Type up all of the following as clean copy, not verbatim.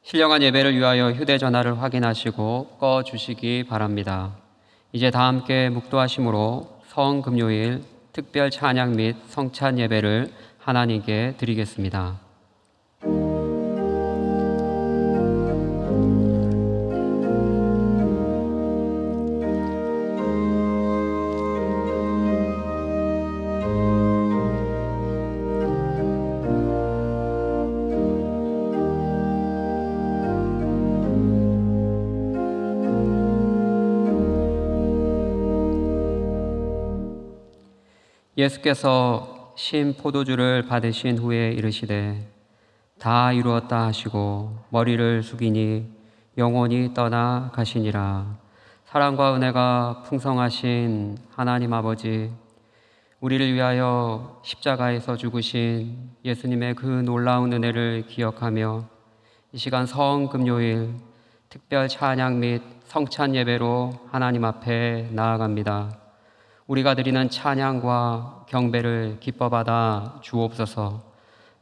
신령한 예배를 위하여 휴대전화를 확인하시고 꺼주시기 바랍니다. 이제 다 함께 묵도하심으로 성금요일 특별 찬양 및 성찬 예배를 하나님께 드리겠습니다. 예수께서 신 포도주를 받으신 후에 이르시되 다 이루었다 하시고 머리를 숙이니 영혼이 떠나 가시니라. 사랑과 은혜가 풍성하신 하나님 아버지, 우리를 위하여 십자가에서 죽으신 예수님의 그 놀라운 은혜를 기억하며 이 시간 성금요일 특별 찬양 및 성찬 예배로 하나님 앞에 나아갑니다. 우리가 드리는 찬양과 경배를 기뻐 받아 주옵소서.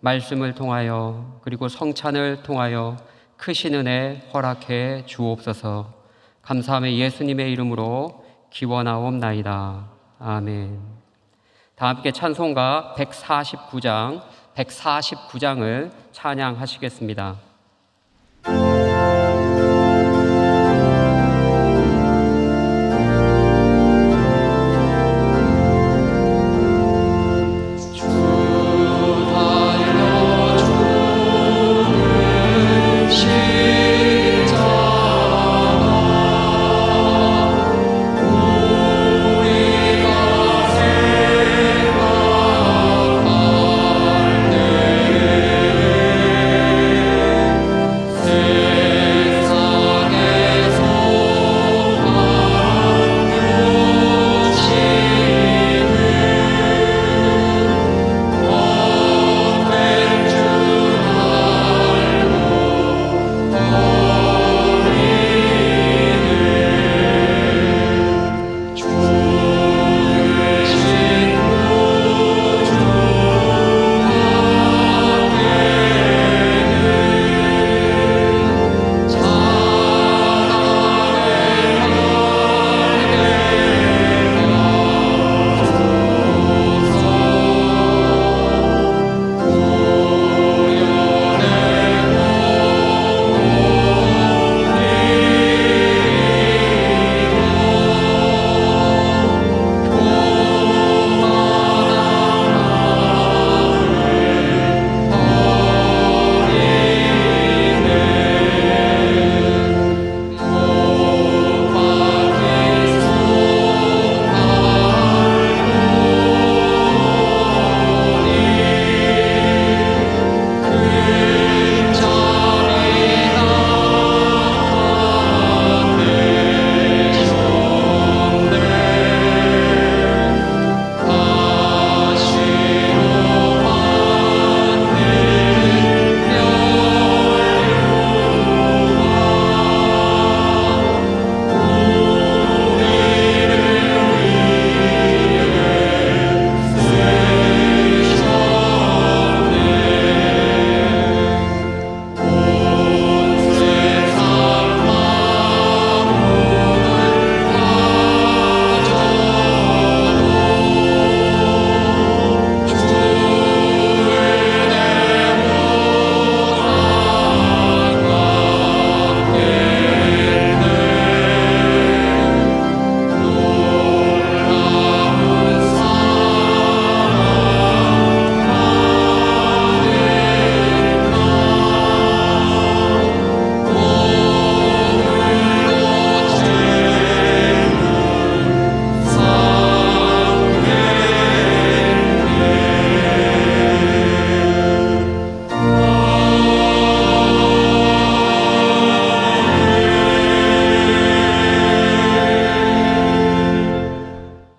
말씀을 통하여 그리고 성찬을 통하여 크신 은혜 허락해 주옵소서. 감사하며 예수님의 이름으로 기원하옵나이다. 아멘. 다 함께 찬송가 149장을 찬양하시겠습니다.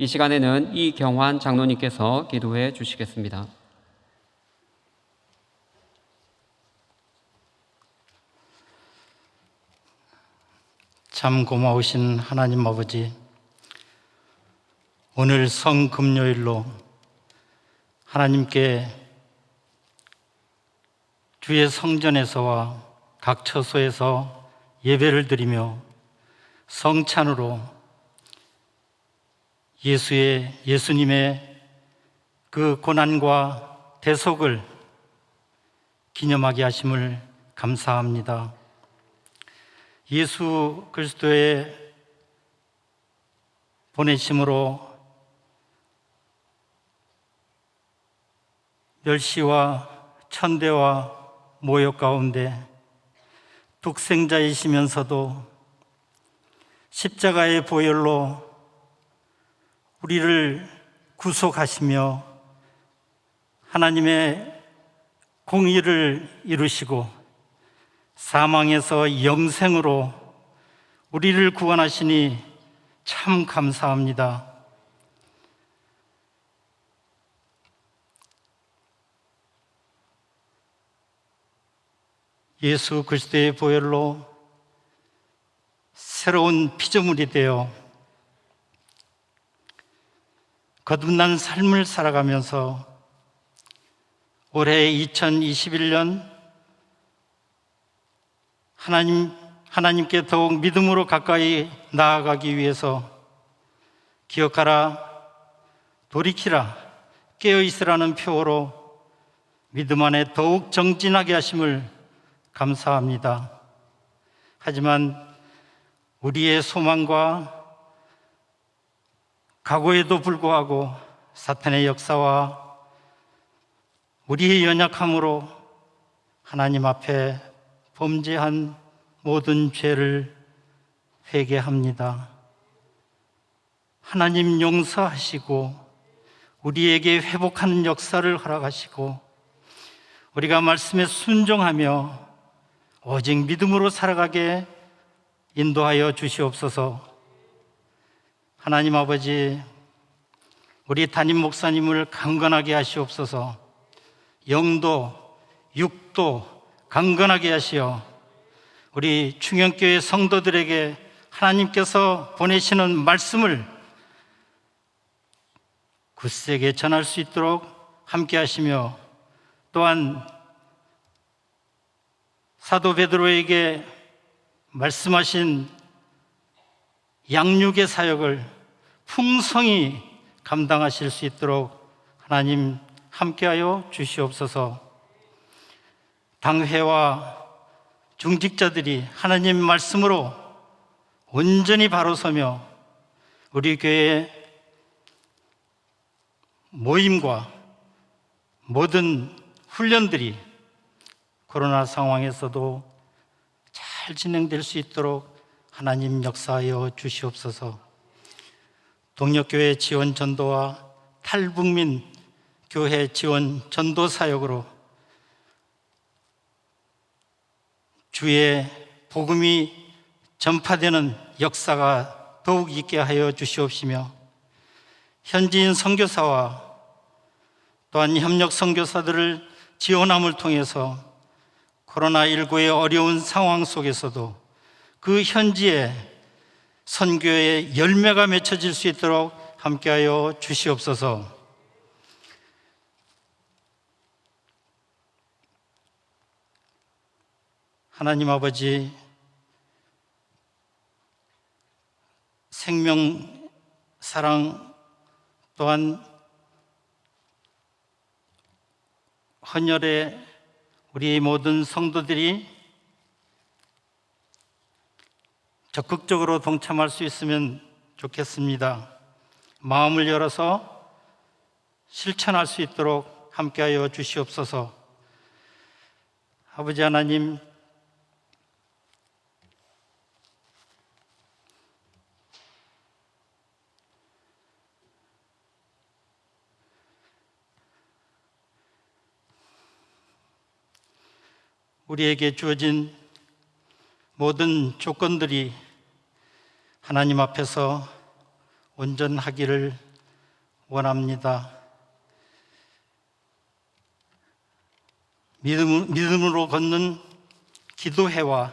이 시간에는 이경환 장로님께서 기도해 주시겠습니다. 참 고마우신 하나님 아버지, 오늘 성금요일로 하나님께 주의 성전에서와 각 처소에서 예배를 드리며 성찬으로 예수님의 그 고난과 대속을 기념하게 하심을 감사합니다. 예수 그리스도의 보내심으로 멸시와 천대와 모욕 가운데 독생자이시면서도 십자가의 보혈로 우리를 구속하시며 하나님의 공의를 이루시고 사망에서 영생으로 우리를 구원하시니 참 감사합니다. 예수 그리스도의 보혈로 새로운 피조물이 되어 거듭난 삶을 살아가면서 올해 2021년 하나님께 더욱 믿음으로 가까이 나아가기 위해서 기억하라, 돌이키라, 깨어있으라는 표어로 믿음 안에 더욱 정진하게 하심을 감사합니다. 하지만 우리의 소망과 각오에도 불구하고 사탄의 역사와 우리의 연약함으로 하나님 앞에 범죄한 모든 죄를 회개합니다. 하나님 용서하시고 우리에게 회복하는 역사를 허락하시고 우리가 말씀에 순종하며 오직 믿음으로 살아가게 인도하여 주시옵소서. 하나님 아버지, 우리 담임 목사님을 강건하게 하시옵소서. 영도, 육도 강건하게 하시어 우리 충영교회 성도들에게 하나님께서 보내시는 말씀을 굳세게 전할 수 있도록 함께 하시며 또한 사도 베드로에게 말씀하신 양육의 사역을 풍성히 감당하실 수 있도록 하나님 함께하여 주시옵소서. 당회와 중직자들이 하나님 말씀으로 온전히 바로 서며 우리 교회의 모임과 모든 훈련들이 코로나 상황에서도 잘 진행될 수 있도록 하나님 역사하여 주시옵소서. 동력교회 지원 전도와 탈북민 교회 지원 전도 사역으로 주의 복음이 전파되는 역사가 더욱 있게 하여 주시옵시며 현지인 선교사와 또한 협력 선교사들을 지원함을 통해서 코로나19의 어려운 상황 속에서도 그 현지에 선교의 열매가 맺혀질 수 있도록 함께하여 주시옵소서. 하나님 아버지, 생명, 사랑 또한 헌혈에 우리 모든 성도들이 적극적으로 동참할 수 있으면 좋겠습니다. 마음을 열어서 실천할 수 있도록 함께하여 주시옵소서. 아버지 하나님, 우리에게 주어진 모든 조건들이 하나님 앞에서 온전하기를 원합니다. 믿음으로 걷는 기도회와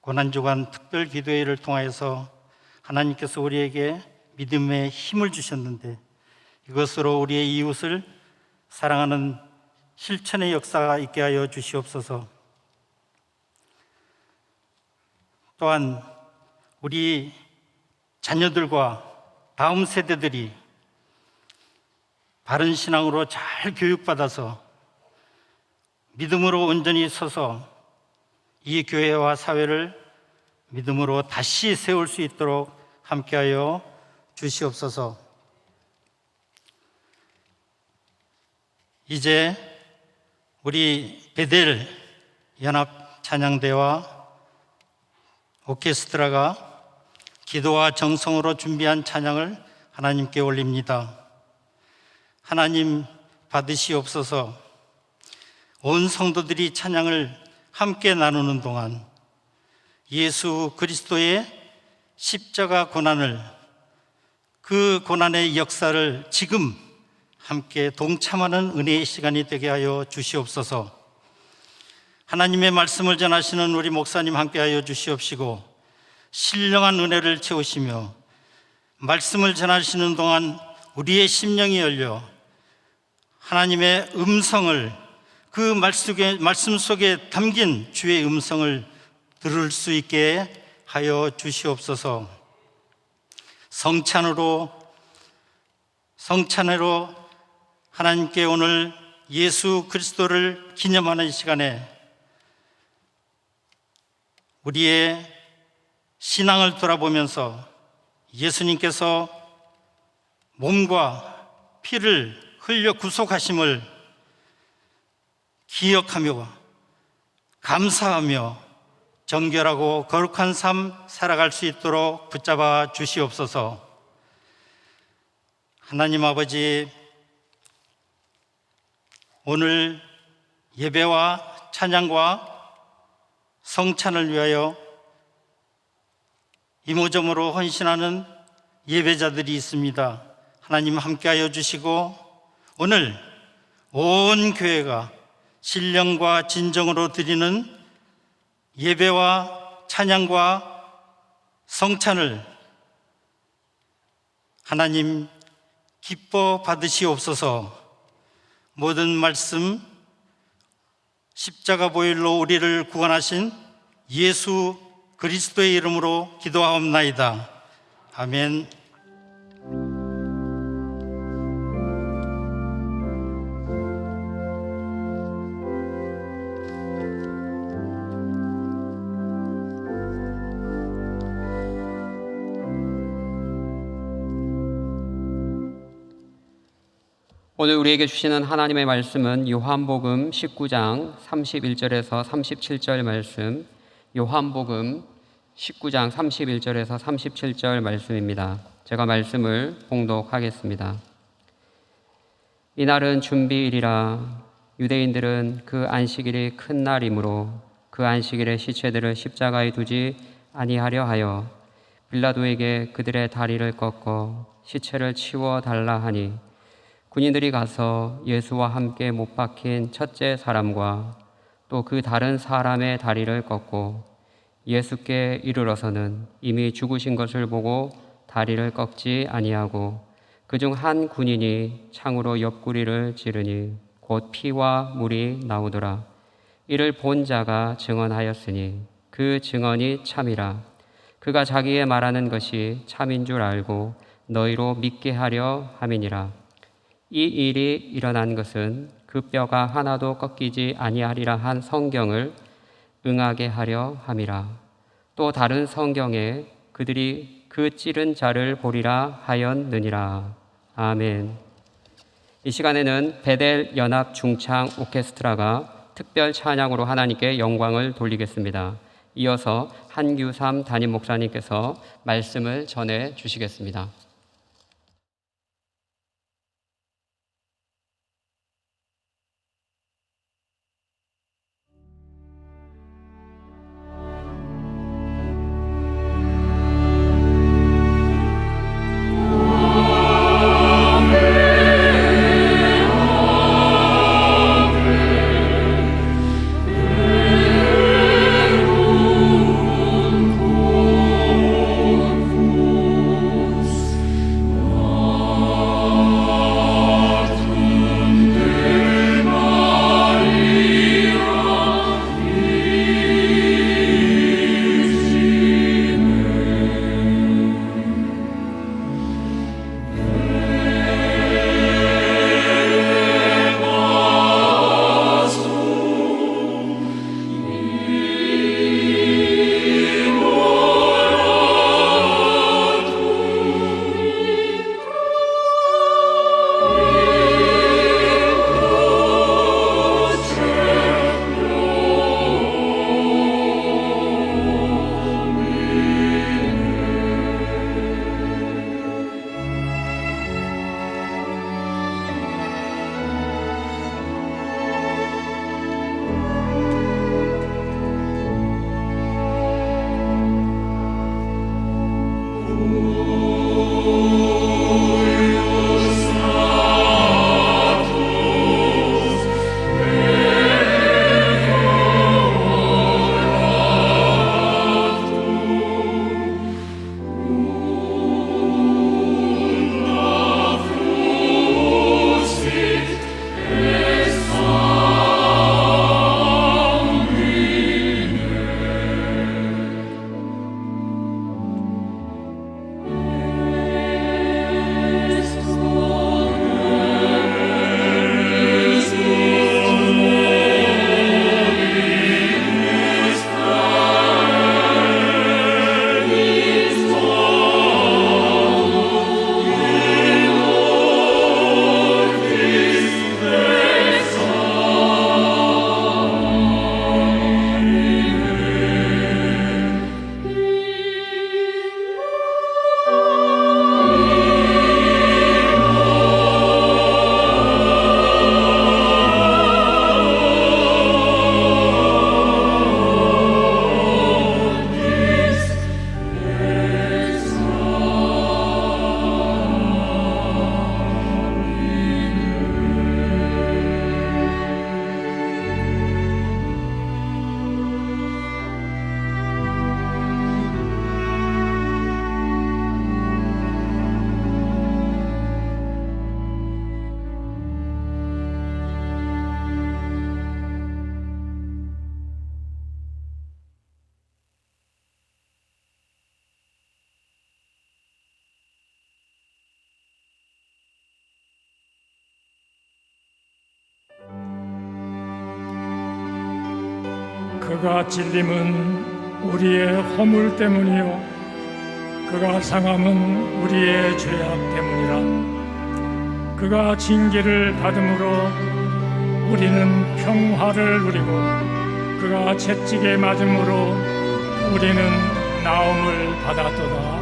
고난주간 특별 기도회를 통하여서 하나님께서 우리에게 믿음의 힘을 주셨는데 이것으로 우리의 이웃을 사랑하는 실천의 역사가 있게 하여 주시옵소서. 또한 우리 자녀들과 다음 세대들이 바른 신앙으로 잘 교육받아서 믿음으로 온전히 서서 이 교회와 사회를 믿음으로 다시 세울 수 있도록 함께하여 주시옵소서. 이제 우리 베델 연합 찬양대와 오케스트라가 기도와 정성으로 준비한 찬양을 하나님께 올립니다. 하나님 받으시옵소서. 온 성도들이 찬양을 함께 나누는 동안 예수 그리스도의 십자가 고난을, 그 고난의 역사를 지금 함께 동참하는 은혜의 시간이 되게 하여 주시옵소서. 하나님의 말씀을 전하시는 우리 목사님 함께하여 주시옵시고 신령한 은혜를 채우시며 말씀을 전하시는 동안 우리의 심령이 열려 하나님의 음성을, 그 말씀 속에 담긴 주의 음성을 들을 수 있게 하여 주시옵소서. 성찬으로 하나님께 오늘 예수 그리스도를 기념하는 시간에 우리의 신앙을 돌아보면서 예수님께서 몸과 피를 흘려 구속하심을 기억하며 감사하며 정결하고 거룩한 삶 살아갈 수 있도록 붙잡아 주시옵소서. 하나님 아버지, 오늘 예배와 찬양과 성찬을 위하여 이모저모로 헌신하는 예배자들이 있습니다. 하나님 함께하여 주시고 오늘 온 교회가 신령과 진정으로 드리는 예배와 찬양과 성찬을 하나님 기뻐 받으시옵소서. 모든 말씀 십자가 보혈로 우리를 구원하신 예수 그리스도의 이름으로 기도하옵나이다. 아멘. 오늘 우리에게 주시는 하나님의 말씀은 요한복음 19장 31절에서 37절 말씀, 요한복음 19장 31절에서 37절 말씀입니다. 제가 말씀을 봉독하겠습니다. 이날은 준비일이라. 유대인들은 그 안식일이 큰 날이므로 그 안식일에 시체들을 십자가에 두지 아니하려 하여 빌라도에게 그들의 다리를 꺾어 시체를 치워 달라 하니, 군인들이 가서 예수와 함께 못 박힌 첫째 사람과 또 그 다른 사람의 다리를 꺾고 예수께 이르러서는 이미 죽으신 것을 보고 다리를 꺾지 아니하고 그중 한 군인이 창으로 옆구리를 찌르니 곧 피와 물이 나오더라. 이를 본 자가 증언하였으니 그 증언이 참이라. 그가 자기의 말하는 것이 참인 줄 알고 너희로 믿게 하려 함이니라. 이 일이 일어난 것은 그 뼈가 하나도 꺾이지 아니하리라 한 성경을 응하게 하려 함이라. 또 다른 성경에 그들이 그 찌른 자를 보리라 하였느니라. 아멘. 이 시간에는 베델 연합 중창 오케스트라가 특별 찬양으로 하나님께 영광을 돌리겠습니다. 이어서 한규삼 담임 목사님께서 말씀을 전해 주시겠습니다. 그가 찔림은 우리의 허물 때문이요 그가 상함은 우리의 죄악 때문이라. 그가 징계를 받음으로 우리는 평화를 누리고 그가 채찍에 맞음으로 우리는 나음을 받았도다.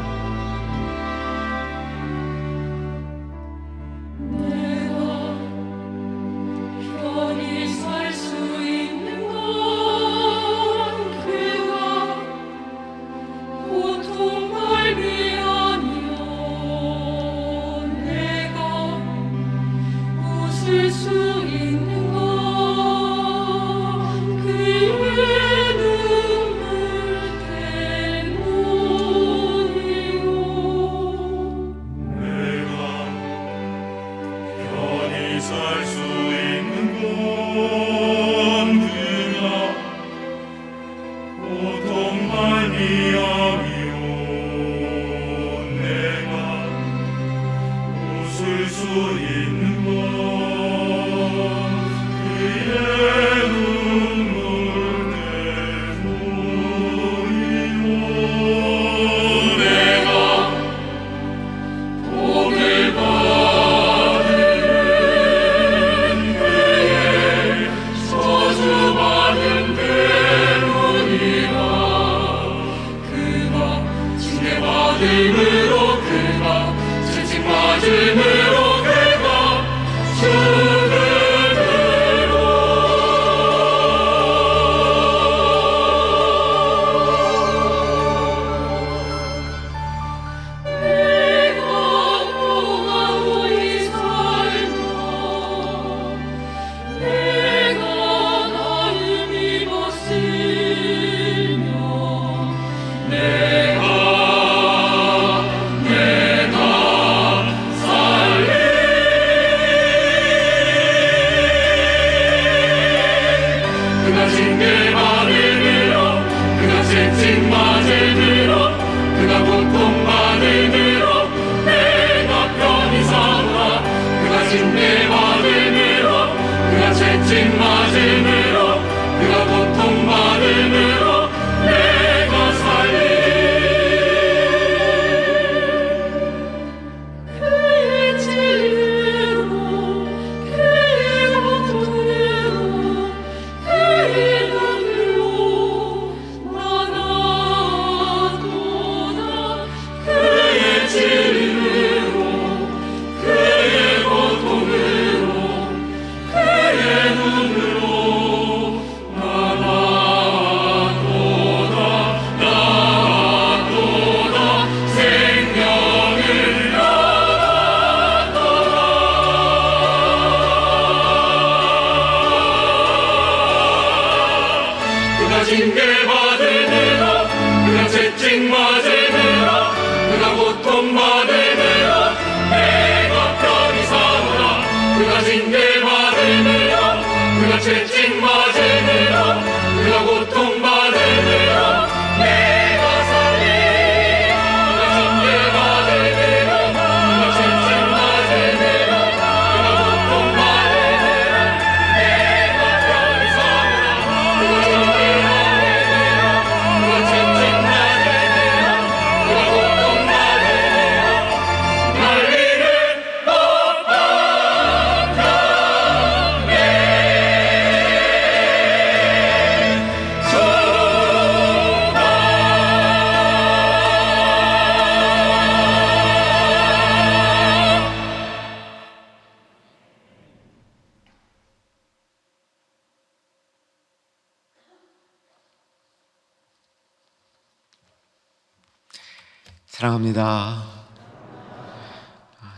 사랑합니다.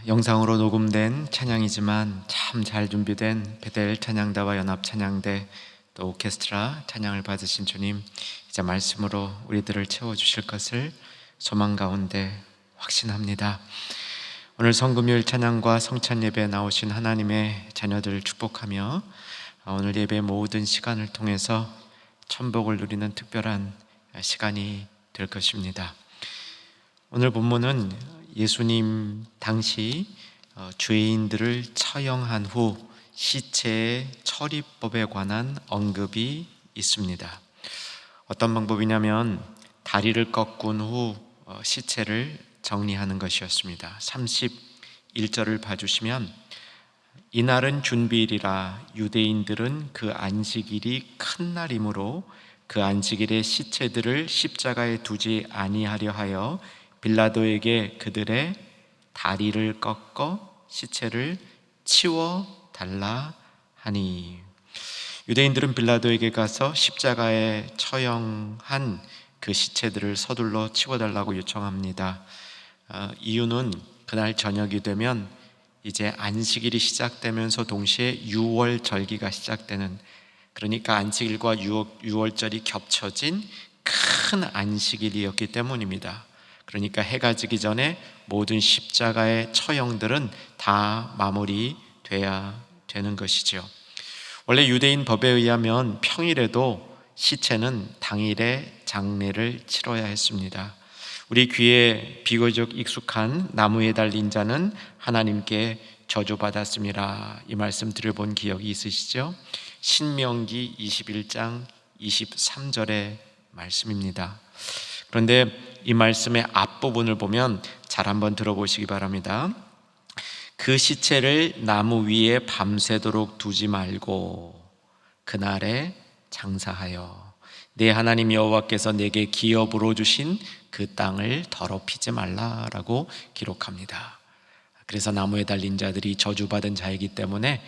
영상으로 녹음된 찬양이지만 참 잘 준비된 베델 찬양대와 연합 찬양대 또 오케스트라 찬양을 받으신 주님, 이제 말씀으로 우리들을 채워주실 것을 소망 가운데 확신합니다. 오늘 성금요일 찬양과 성찬 예배에 나오신 하나님의 자녀들을 축복하며 오늘 예배 모든 시간을 통해서 천복을 누리는 특별한 시간이 될 것입니다. 오늘 본문은 예수님 당시 죄인들을 처형한 후 시체의 처리법에 관한 언급이 있습니다. 어떤 방법이냐면 다리를 꺾은 후 시체를 정리하는 것이었습니다. 31절을 봐주시면 이날은 준비일이라 유대인들은 그 안식일이 큰 날이므로 그 안식일에 시체들을 십자가에 두지 아니하려 하여 빌라도에게 그들의 다리를 꺾어 시체를 치워 달라 하니, 유대인들은 빌라도에게 가서 십자가에 처형한 그 시체들을 서둘러 치워달라고 요청합니다. 이유는 그날 저녁이 되면 이제 안식일이 시작되면서 동시에 유월절기가 시작되는, 그러니까 안식일과 유월절이 겹쳐진 큰 안식일이었기 때문입니다. 그러니까 해가 지기 전에 모든 십자가의 처형들은 다 마무리돼야 되는 것이죠. 원래 유대인 법에 의하면 평일에도 시체는 당일에 장례를 치러야 했습니다. 우리 귀에 비교적 익숙한 나무에 달린 자는 하나님께 저주받았음이라, 이 말씀 들어본 기억이 있으시죠? 신명기 21장 23절의 말씀입니다. 그런데 이 말씀의 앞부분을 보면 잘 한번 들어보시기 바랍니다. 그 시체를 나무 위에 밤새도록 두지 말고 그날에 장사하여 내 하나님 여호와께서 내게 기업으로 주신 그 땅을 더럽히지 말라라고 기록합니다. 그래서 나무에 달린 자들이 저주받은 자이기 때문에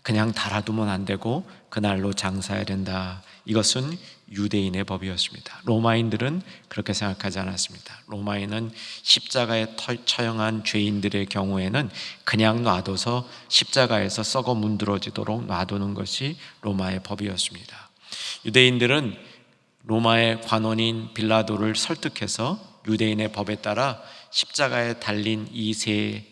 그냥 달아두면 안 되고 그날로 장사해야 된다. 이것은 유대인의 법이었습니다. 로마인들은 그렇게 생각하지 않았습니다. 로마인은 십자가에 처형한 죄인들의 경우에는 그냥 놔둬서 십자가에서 썩어 문드러지도록 놔두는 것이 로마의 법이었습니다. 유대인들은 로마의 관원인 빌라도를 설득해서 유대인의 법에 따라 십자가에 달린 이 세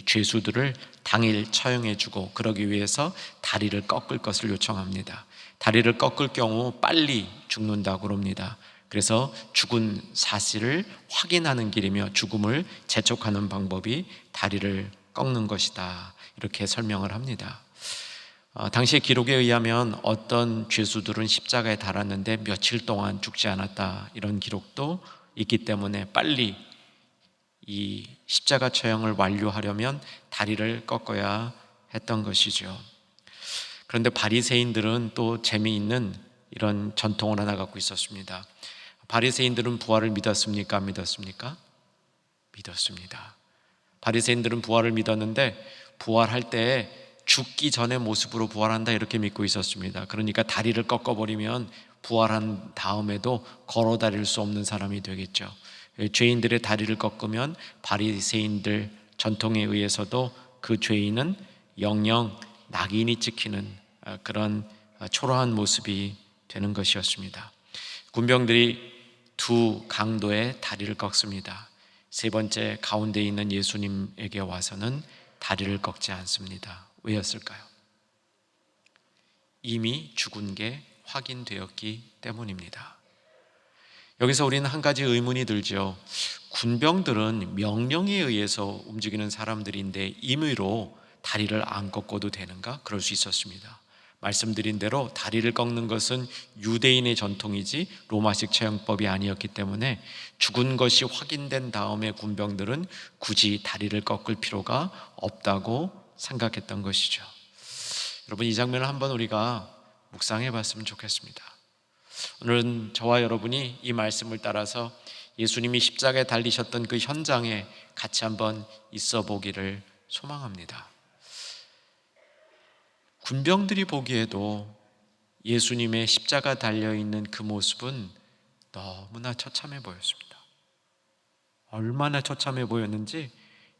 죄수들을 당일 처형해주고, 그러기 위해서 다리를 꺾을 것을 요청합니다. 다리를 꺾을 경우 빨리 죽는다고 합니다. 그래서 죽은 사실을 확인하는 길이며 죽음을 재촉하는 방법이 다리를 꺾는 것이다, 이렇게 설명을 합니다. 당시의 기록에 의하면 어떤 죄수들은 십자가에 달았는데 며칠 동안 죽지 않았다, 이런 기록도 있기 때문에 빨리 이 십자가 처형을 완료하려면 다리를 꺾어야 했던 것이죠. 그런데 바리새인들은 또 재미있는 이런 전통을 하나 갖고 있었습니다. 바리새인들은 부활을 믿었습니까? 안 믿었습니까? 믿었습니다. 바리새인들은 부활을 믿었는데 부활할 때 죽기 전의 모습으로 부활한다, 이렇게 믿고 있었습니다. 그러니까 다리를 꺾어버리면 부활한 다음에도 걸어 다닐 수 없는 사람이 되겠죠. 죄인들의 다리를 꺾으면 바리새인들 전통에 의해서도 그 죄인은 영영 낙인이 찍히는 그런 초라한 모습이 되는 것이었습니다. 군병들이 두 강도의 다리를 꺾습니다. 세 번째 가운데 있는 예수님에게 와서는 다리를 꺾지 않습니다. 왜였을까요? 이미 죽은 게 확인되었기 때문입니다. 여기서 우리는 한 가지 의문이 들죠. 군병들은 명령에 의해서 움직이는 사람들인데 임의로 다리를 안 꺾어도 되는가? 그럴 수 있었습니다. 말씀드린 대로 다리를 꺾는 것은 유대인의 전통이지 로마식 처형법이 아니었기 때문에 죽은 것이 확인된 다음에 군병들은 굳이 다리를 꺾을 필요가 없다고 생각했던 것이죠. 여러분, 이 장면을 한번 우리가 묵상해 봤으면 좋겠습니다. 오늘은 저와 여러분이 이 말씀을 따라서 예수님이 십자가에 달리셨던 그 현장에 같이 한번 있어 보기를 소망합니다. 군병들이 보기에도 예수님의 십자가 달려있는 그 모습은 너무나 처참해 보였습니다. 얼마나 처참해 보였는지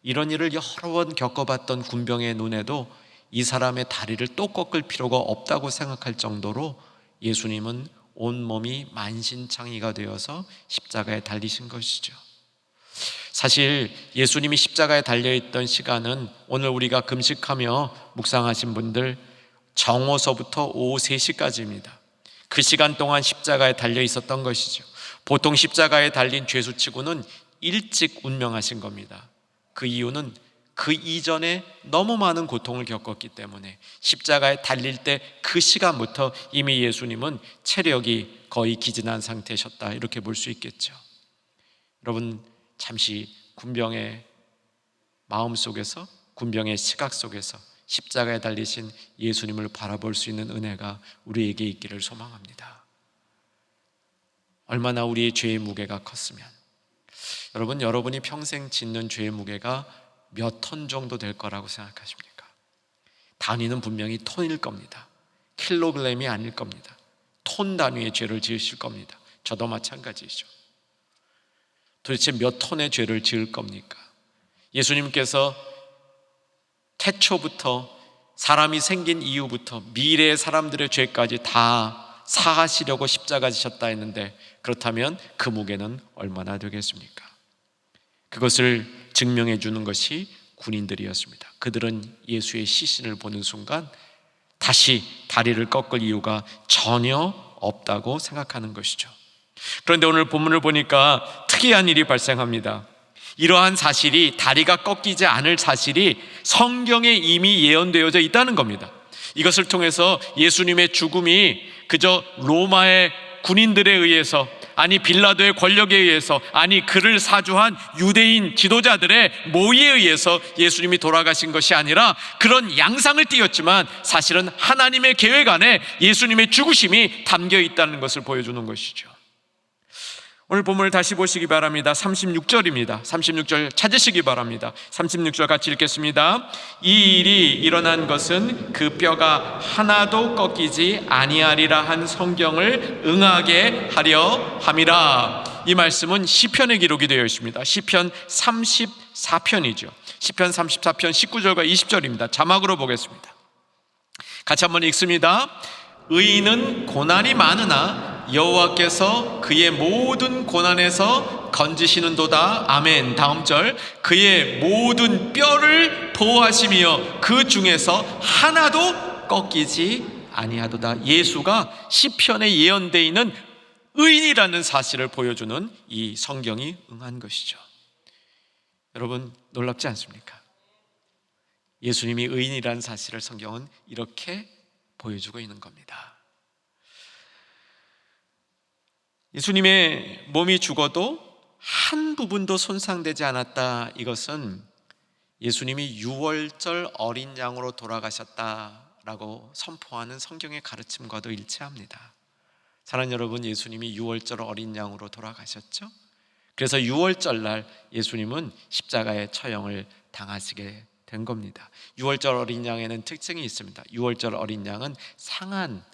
이런 일을 여러 번 겪어봤던 군병의 눈에도 이 사람의 다리를 또 꺾을 필요가 없다고 생각할 정도로 예수님은 온몸이 만신창이가 되어서 십자가에 달리신 것이죠. 사실 예수님이 십자가에 달려있던 시간은 오늘 우리가 금식하며 묵상하신 분들 정오서부터 오후 3시까지입니다. 그 시간 동안 십자가에 달려 있었던 것이죠. 보통 십자가에 달린 죄수치고는 일찍 운명하신 겁니다. 그 이유는 그 이전에 너무 많은 고통을 겪었기 때문에 십자가에 달릴 때 그 시간부터 이미 예수님은 체력이 거의 기진한 상태셨다, 이렇게 볼 수 있겠죠. 여러분, 잠시 군병의 마음 속에서, 군병의 시각 속에서 십자가에 달리신 예수님을 바라볼 수 있는 은혜가 우리에게 있기를 소망합니다. 얼마나 우리의 죄의 무게가 컸으면, 여러분, 여러분이 평생 짓는 죄의 무게가 몇 톤 정도 될 거라고 생각하십니까? 단위는 분명히 톤일 겁니다. 킬로그램이 아닐 겁니다. 톤 단위의 죄를 지으실 겁니다. 저도 마찬가지죠. 도대체 몇 톤의 죄를 지을 겁니까? 예수님께서 태초부터, 사람이 생긴 이후부터 미래의 사람들의 죄까지 다 사하시려고 십자가 지셨다 했는데, 그렇다면 그 무게는 얼마나 되겠습니까? 그것을 증명해 주는 것이 군인들이었습니다. 그들은 예수의 시신을 보는 순간 다시 다리를 꺾을 이유가 전혀 없다고 생각하는 것이죠. 그런데 오늘 본문을 보니까 특이한 일이 발생합니다. 이러한 사실이, 다리가 꺾이지 않을 사실이 성경에 이미 예언되어져 있다는 겁니다. 이것을 통해서 예수님의 죽음이 그저 로마의 군인들에 의해서, 아니 빌라도의 권력에 의해서, 아니 그를 사주한 유대인 지도자들의 모의에 의해서 예수님이 돌아가신 것이 아니라, 그런 양상을 띄었지만 사실은 하나님의 계획 안에 예수님의 죽으심이 담겨 있다는 것을 보여주는 것이죠. 오늘 본문을 다시 보시기 바랍니다. 36절입니다. 36절 찾으시기 바랍니다. 36절 같이 읽겠습니다. 이 일이 일어난 것은 그 뼈가 하나도 꺾이지 아니하리라 한 성경을 응하게 하려 함이라. 이 말씀은 시편에 기록이 되어 있습니다. 시편 34편이죠. 시편 34편 19절과 20절입니다. 자막으로 보겠습니다. 같이 한번 읽습니다. 의인은 고난이 많으나 여호와께서 그의 모든 고난에서 건지시는도다. 아멘. 다음 절, 그의 모든 뼈를 보호하시며 그 중에서 하나도 꺾이지 아니하도다. 예수가 시편에 예언되어 있는 의인이라는 사실을 보여주는 이 성경이 응한 것이죠. 여러분, 놀랍지 않습니까? 예수님이 의인이라는 사실을 성경은 이렇게 보여주고 있는 겁니다. 예수님의 몸이 죽어도 한 부분도 손상되지 않았다. 이것은 예수님이 유월절 어린 양으로 돌아가셨다라고 선포하는 성경의 가르침과도 일치합니다. 사랑하는 여러분, 예수님이 유월절 어린 양으로 돌아가셨죠? 그래서 유월절 날 예수님은 십자가의 처형을 당하시게 된 겁니다. 유월절 어린 양에는 특징이 있습니다. 유월절 어린 양은 상한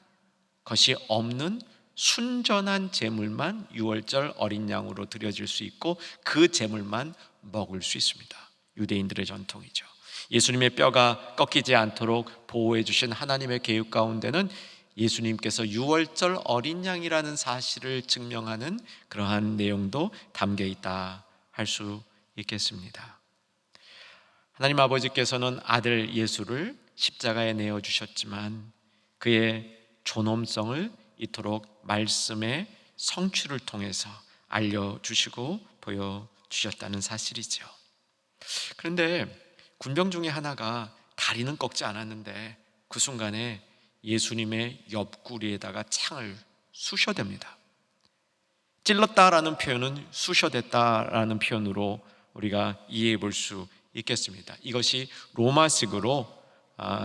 것이 없는 순전한 제물만 유월절 어린 양으로 드려질 수 있고, 그 제물만 먹을 수 있습니다. 유대인들의 전통이죠. 예수님의 뼈가 꺾이지 않도록 보호해 주신 하나님의 계획 가운데는 예수님께서 유월절 어린 양이라는 사실을 증명하는 그러한 내용도 담겨 있다 할 수 있겠습니다. 하나님 아버지께서는 아들 예수를 십자가에 내어 주셨지만 그의 존엄성을 이토록 말씀의 성취를 통해서 알려주시고 보여주셨다는 사실이죠. 그런데 군병 중에 하나가 다리는 꺾지 않았는데 그 순간에 예수님의 옆구리에다가 창을 쑤셔댑니다. 찔렀다라는 표현은 쑤셔댔다라는 표현으로 우리가 이해해 볼 수 있겠습니다. 이것이 로마식으로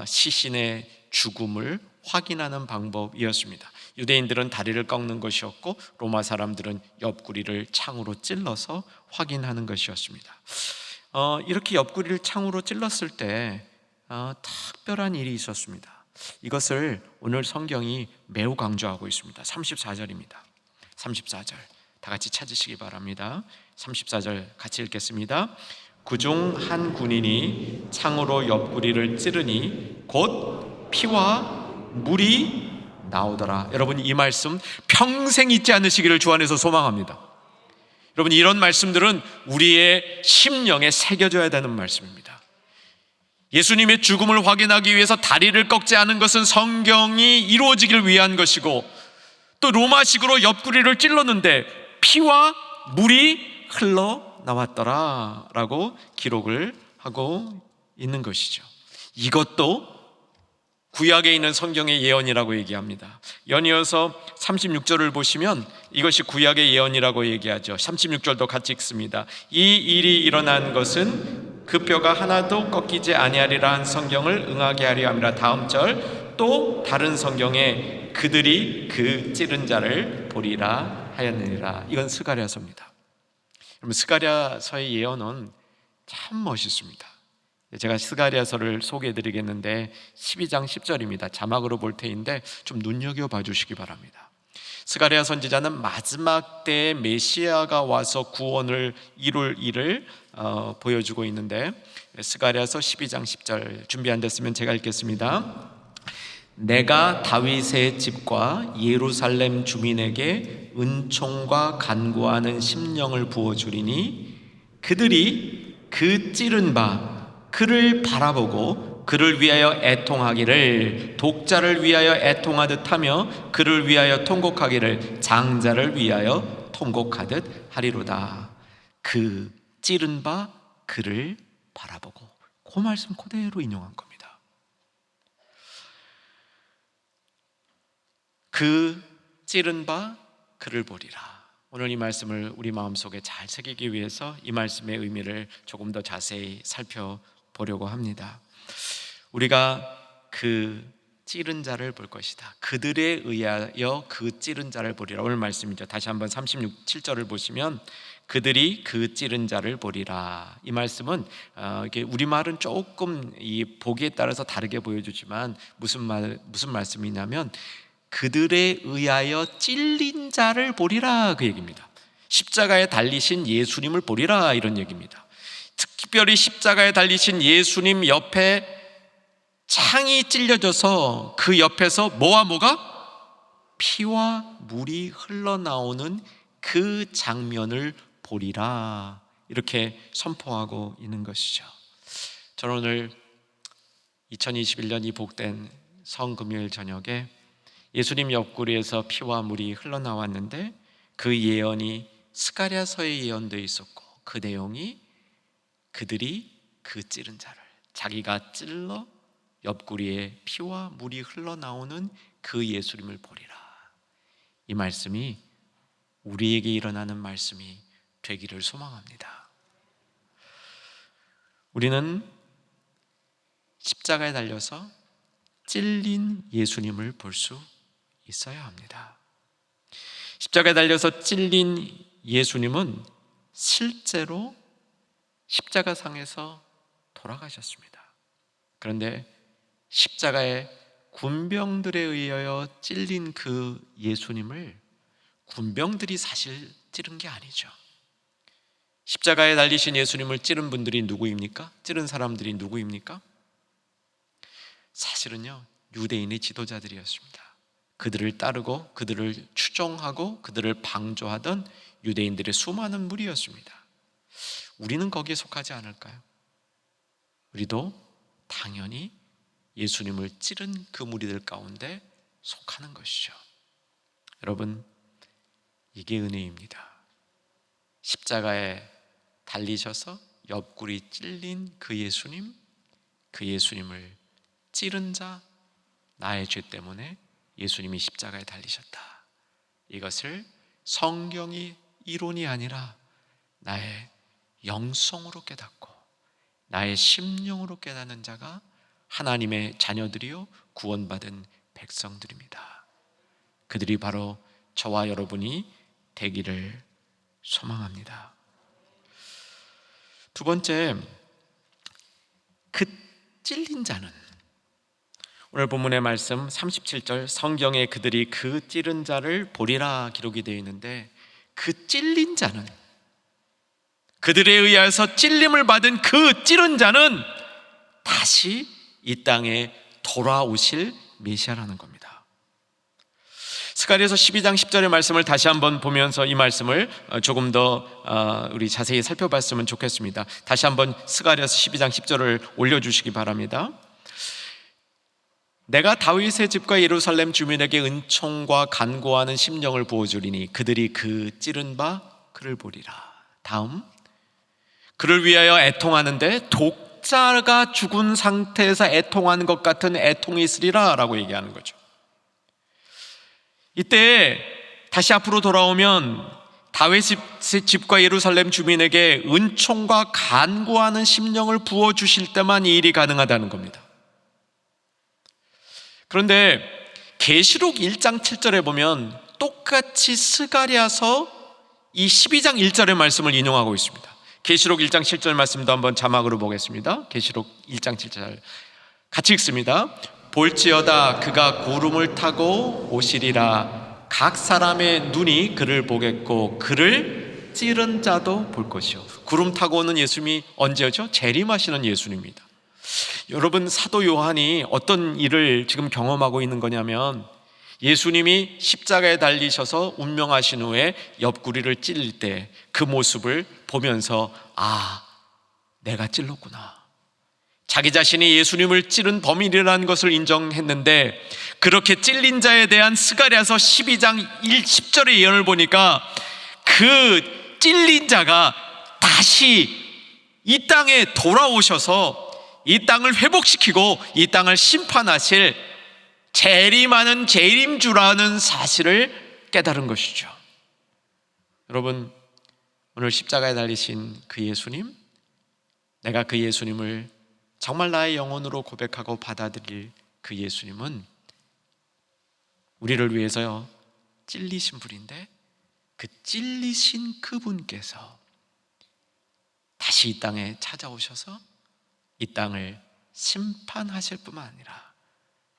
시신의 죽음을 확인하는 방법이었습니다. 유대인들은 다리를 꺾는 것이었고 로마 사람들은 옆구리를 창으로 찔러서 확인하는 것이었습니다. 이렇게 옆구리를 창으로 찔렀을 때 특별한 일이 있었습니다. 이것을 오늘 성경이 매우 강조하고 있습니다. 34절입니다. 34절 다 같이 찾으시기 바랍니다. 34절 같이 읽겠습니다. 그중 한 군인이 창으로 옆구리를 찌르니 곧 피와 물이 나오더라. 여러분, 이 말씀 평생 잊지 않으시기를 주 안에서 소망합니다. 여러분, 이런 말씀들은 우리의 심령에 새겨져야 되는 말씀입니다. 예수님의 죽음을 확인하기 위해서 다리를 꺾지 않은 것은 성경이 이루어지길 위한 것이고, 또 로마식으로 옆구리를 찔렀는데 피와 물이 흘러나왔더라 라고 기록을 하고 있는 것이죠. 이것도 구약에 있는 성경의 예언이라고 얘기합니다. 연이어서 36절을 보시면 이것이 구약의 예언이라고 얘기하죠. 36절도 같이 읽습니다. 이 일이 일어난 것은 그 뼈가 하나도 꺾이지 아니하리라 한 성경을 응하게 하려 함이라. 다음 절, 또 다른 성경에 그들이 그 찌른 자를 보리라 하였느니라. 이건 스가랴서입니다. 여러분, 스가랴서의 예언은 참 멋있습니다. 제가 스가랴서를 소개해드리겠는데 12장 10절입니다. 자막으로 볼 테인데 좀 눈여겨봐 주시기 바랍니다. 스가랴 선지자는 마지막 때에 메시아가 와서 구원을 이룰 일을 보여주고 있는데, 스가랴서 12장 10절 준비 안 됐으면 제가 읽겠습니다. 내가 다윗의 집과 예루살렘 주민에게 은총과 간구하는 심령을 부어주리니 그들이 그 찌른 바 그를 바라보고 그를 위하여 애통하기를, 독자를 위하여 애통하듯 하며 그를 위하여 통곡하기를, 장자를 위하여 통곡하듯 하리로다. 그 찌른 바 그를 바라보고. 그 말씀 그대로 인용한 겁니다. 그 찌른 바 그를 보리라. 오늘 이 말씀을 우리 마음속에 잘 새기기 위해서 이 말씀의 의미를 조금 더 자세히 살펴보려고 합니다. 우리가 그 찌른 자를 볼 것이다. 그들에 의하여 그 찌른 자를 보리라. 오늘 말씀이죠. 다시 한번 36절을 보시면 그들이 그 찌른 자를 보리라. 이 말씀은 이게 우리말은 조금 이 보기에 따라서 다르게 보여주지만 무슨 말씀이냐면 그들에 의하여 찔린 자를 보리라, 그 얘기입니다. 십자가에 달리신 예수님을 보리라, 이런 얘기입니다. 특별히 십자가에 달리신 예수님 옆에 창이 찔려져서 그 옆에서 뭐와 뭐가? 피와 물이 흘러나오는 그 장면을 보리라, 이렇게 선포하고 있는 것이죠. 저는 오늘 2021년 이 복된 성금요일 저녁에 예수님 옆구리에서 피와 물이 흘러나왔는데 그 예언이 스가랴서의 예언도 있었고, 그 내용이 그들이 그 찌른 자를, 자기가 찔러 옆구리에 피와 물이 흘러나오는 그 예수님을 보리라. 이 말씀이 우리에게 일어나는 말씀이 되기를 소망합니다. 우리는 십자가에 달려서 찔린 예수님을 볼 수 있어야 합니다. 십자가에 달려서 찔린 예수님은 실제로 십자가상에서 돌아가셨습니다. 그런데 십자가의 군병들에 의하여 찔린 그 예수님을 군병들이 사실 찌른 게 아니죠. 십자가에 달리신 예수님을 찌른 분들이 누구입니까? 찌른 사람들이 누구입니까? 사실은요, 유대인의 지도자들이었습니다. 그들을 따르고 그들을 추종하고 그들을 방조하던 유대인들의 수많은 무리였습니다. 우리는 거기에 속하지 않을까요? 우리도 당연히 예수님을 찌른 그 무리들 가운데 속하는 것이죠. 여러분, 이게 은혜입니다. 십자가에 달리셔서 옆구리 찔린 그 예수님을 찌른 자, 나의 죄 때문에 예수님이 십자가에 달리셨다. 이것을 성경이 이론이 아니라 나의 영성으로 깨닫고 나의 심령으로 깨닫는 자가 하나님의 자녀들이요 구원받은 백성들입니다. 그들이 바로 저와 여러분이 되기를 소망합니다. 두 번째, 그 찔린 자는, 오늘 본문의 말씀 37절, 성경에 그들이 그 찌른 자를 보리라 기록이 되어 있는데, 그 찔린 자는, 그들에 의해서 찔림을 받은 그 찌른 자는 다시 이 땅에 돌아오실 메시아라는 겁니다. 스가랴서 12장 10절의 말씀을 다시 한번 보면서 이 말씀을 조금 더 우리 자세히 살펴봤으면 좋겠습니다. 다시 한번 스가랴서 12장 10절을 올려주시기 바랍니다. 내가 다윗의 집과 예루살렘 주민에게 은총과 간구하는 심령을 부어주리니 그들이 그 찌른 바 그를 보리라. 다음, 그를 위하여 애통하는데 독자가 죽은 상태에서 애통하는 것 같은 애통이 있으리라 라고 얘기하는 거죠. 이때 다시 앞으로 돌아오면 다윗의 집과 예루살렘 주민에게 은총과 간구하는 심령을 부어주실 때만 이 일이 가능하다는 겁니다. 그런데 계시록 1장 7절에 보면 똑같이 스가랴서 이 12장 1절의 말씀을 인용하고 있습니다. 계시록 1장 7절 말씀도 한번 자막으로 보겠습니다. 계시록 1장 7절 같이 읽습니다. 볼지어다 그가 구름을 타고 오시리라. 각 사람의 눈이 그를 보겠고 그를 찌른 자도 볼 것이요. 구름 타고 오는 예수님이 언제죠? 재림하시는 예수님입니다. 여러분, 사도 요한이 어떤 일을 지금 경험하고 있는 거냐면 예수님이 십자가에 달리셔서 운명하신 후에 옆구리를 찔릴 때 그 모습을 보면서 내가 찔렀구나. 자기 자신이 예수님을 찌른 범인이라는 것을 인정했는데 그렇게 찔린 자에 대한 스가랴서 12장 10절의 예언을 보니까 그 찔린 자가 다시 이 땅에 돌아오셔서 이 땅을 회복시키고 이 땅을 심판하실 재림하는 재림주라는 사실을 깨달은 것이죠. 여러분, 오늘 십자가에 달리신 그 예수님, 내가 그 예수님을 정말 나의 영혼으로 고백하고 받아들일 그 예수님은 우리를 위해서 찔리신 분인데 그 찔리신 그분께서 다시 이 땅에 찾아오셔서 이 땅을 심판하실 뿐만 아니라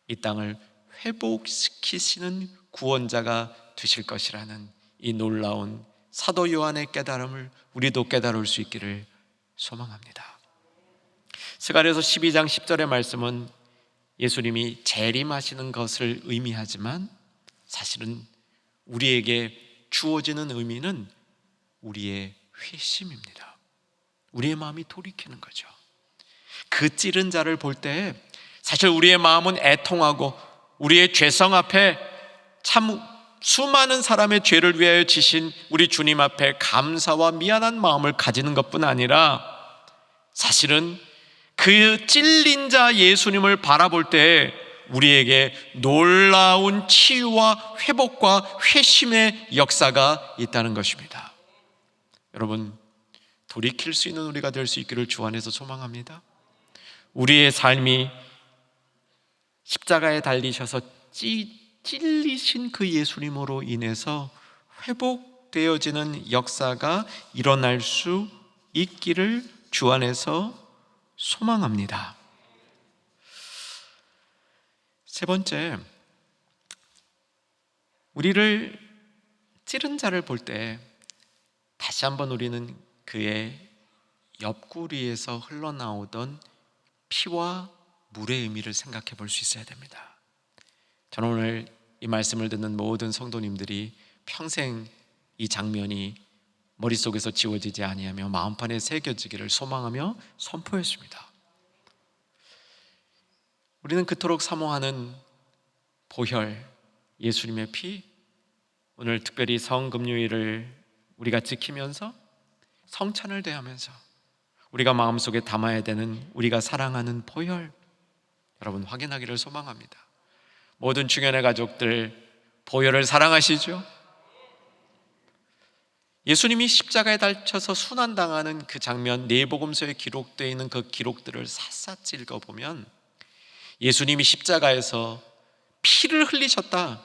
이 땅을 회복시키시는 구원자가 되실 것이라는 이 놀라운 사도 요한의 깨달음을 우리도 깨달을 수 있기를 소망합니다. 스가랴서 12장 10절의 말씀은 예수님이 재림하시는 것을 의미하지만 사실은 우리에게 주어지는 의미는 우리의 회심입니다. 우리의 마음이 돌이키는 거죠. 그 찌른 자를 볼 때 사실 우리의 마음은 애통하고 우리의 죄성 앞에 참 수많은 사람의 죄를 위하여 지신 우리 주님 앞에 감사와 미안한 마음을 가지는 것뿐 아니라 사실은 그 찔린 자 예수님을 바라볼 때 우리에게 놀라운 치유와 회복과 회심의 역사가 있다는 것입니다. 여러분, 돌이킬 수 있는 우리가 될 수 있기를 주 안에서 소망합니다. 우리의 삶이 십자가에 달리셔서 찔리신 그 예수님으로 인해서 회복되어지는 역사가 일어날 수 있기를 주 안에서 소망합니다. 세 번째, 우리를 찌른 자를 볼 때 다시 한번 우리는 그의 옆구리에서 흘러나오던 피와 물의 의미를 생각해 볼 수 있어야 됩니다. 저는 오늘 이 말씀을 듣는 모든 성도님들이 평생 이 장면이 머릿속에서 지워지지 아니하며 마음판에 새겨지기를 소망하며 선포했습니다. 우리는 그토록 사모하는 보혈, 예수님의 피, 오늘 특별히 성금요일을 우리가 지키면서 성찬을 대하면서 우리가 마음속에 담아야 되는 우리가 사랑하는 보혈, 여러분 확인하기를 소망합니다. 모든 중연의 가족들 보혈을 사랑하시죠? 예수님이 십자가에 달쳐서 순환당하는 그 장면, 내복음서에 기록되어 있는 그 기록들을 샅샅이 읽어보면 예수님이 십자가에서 피를 흘리셨다,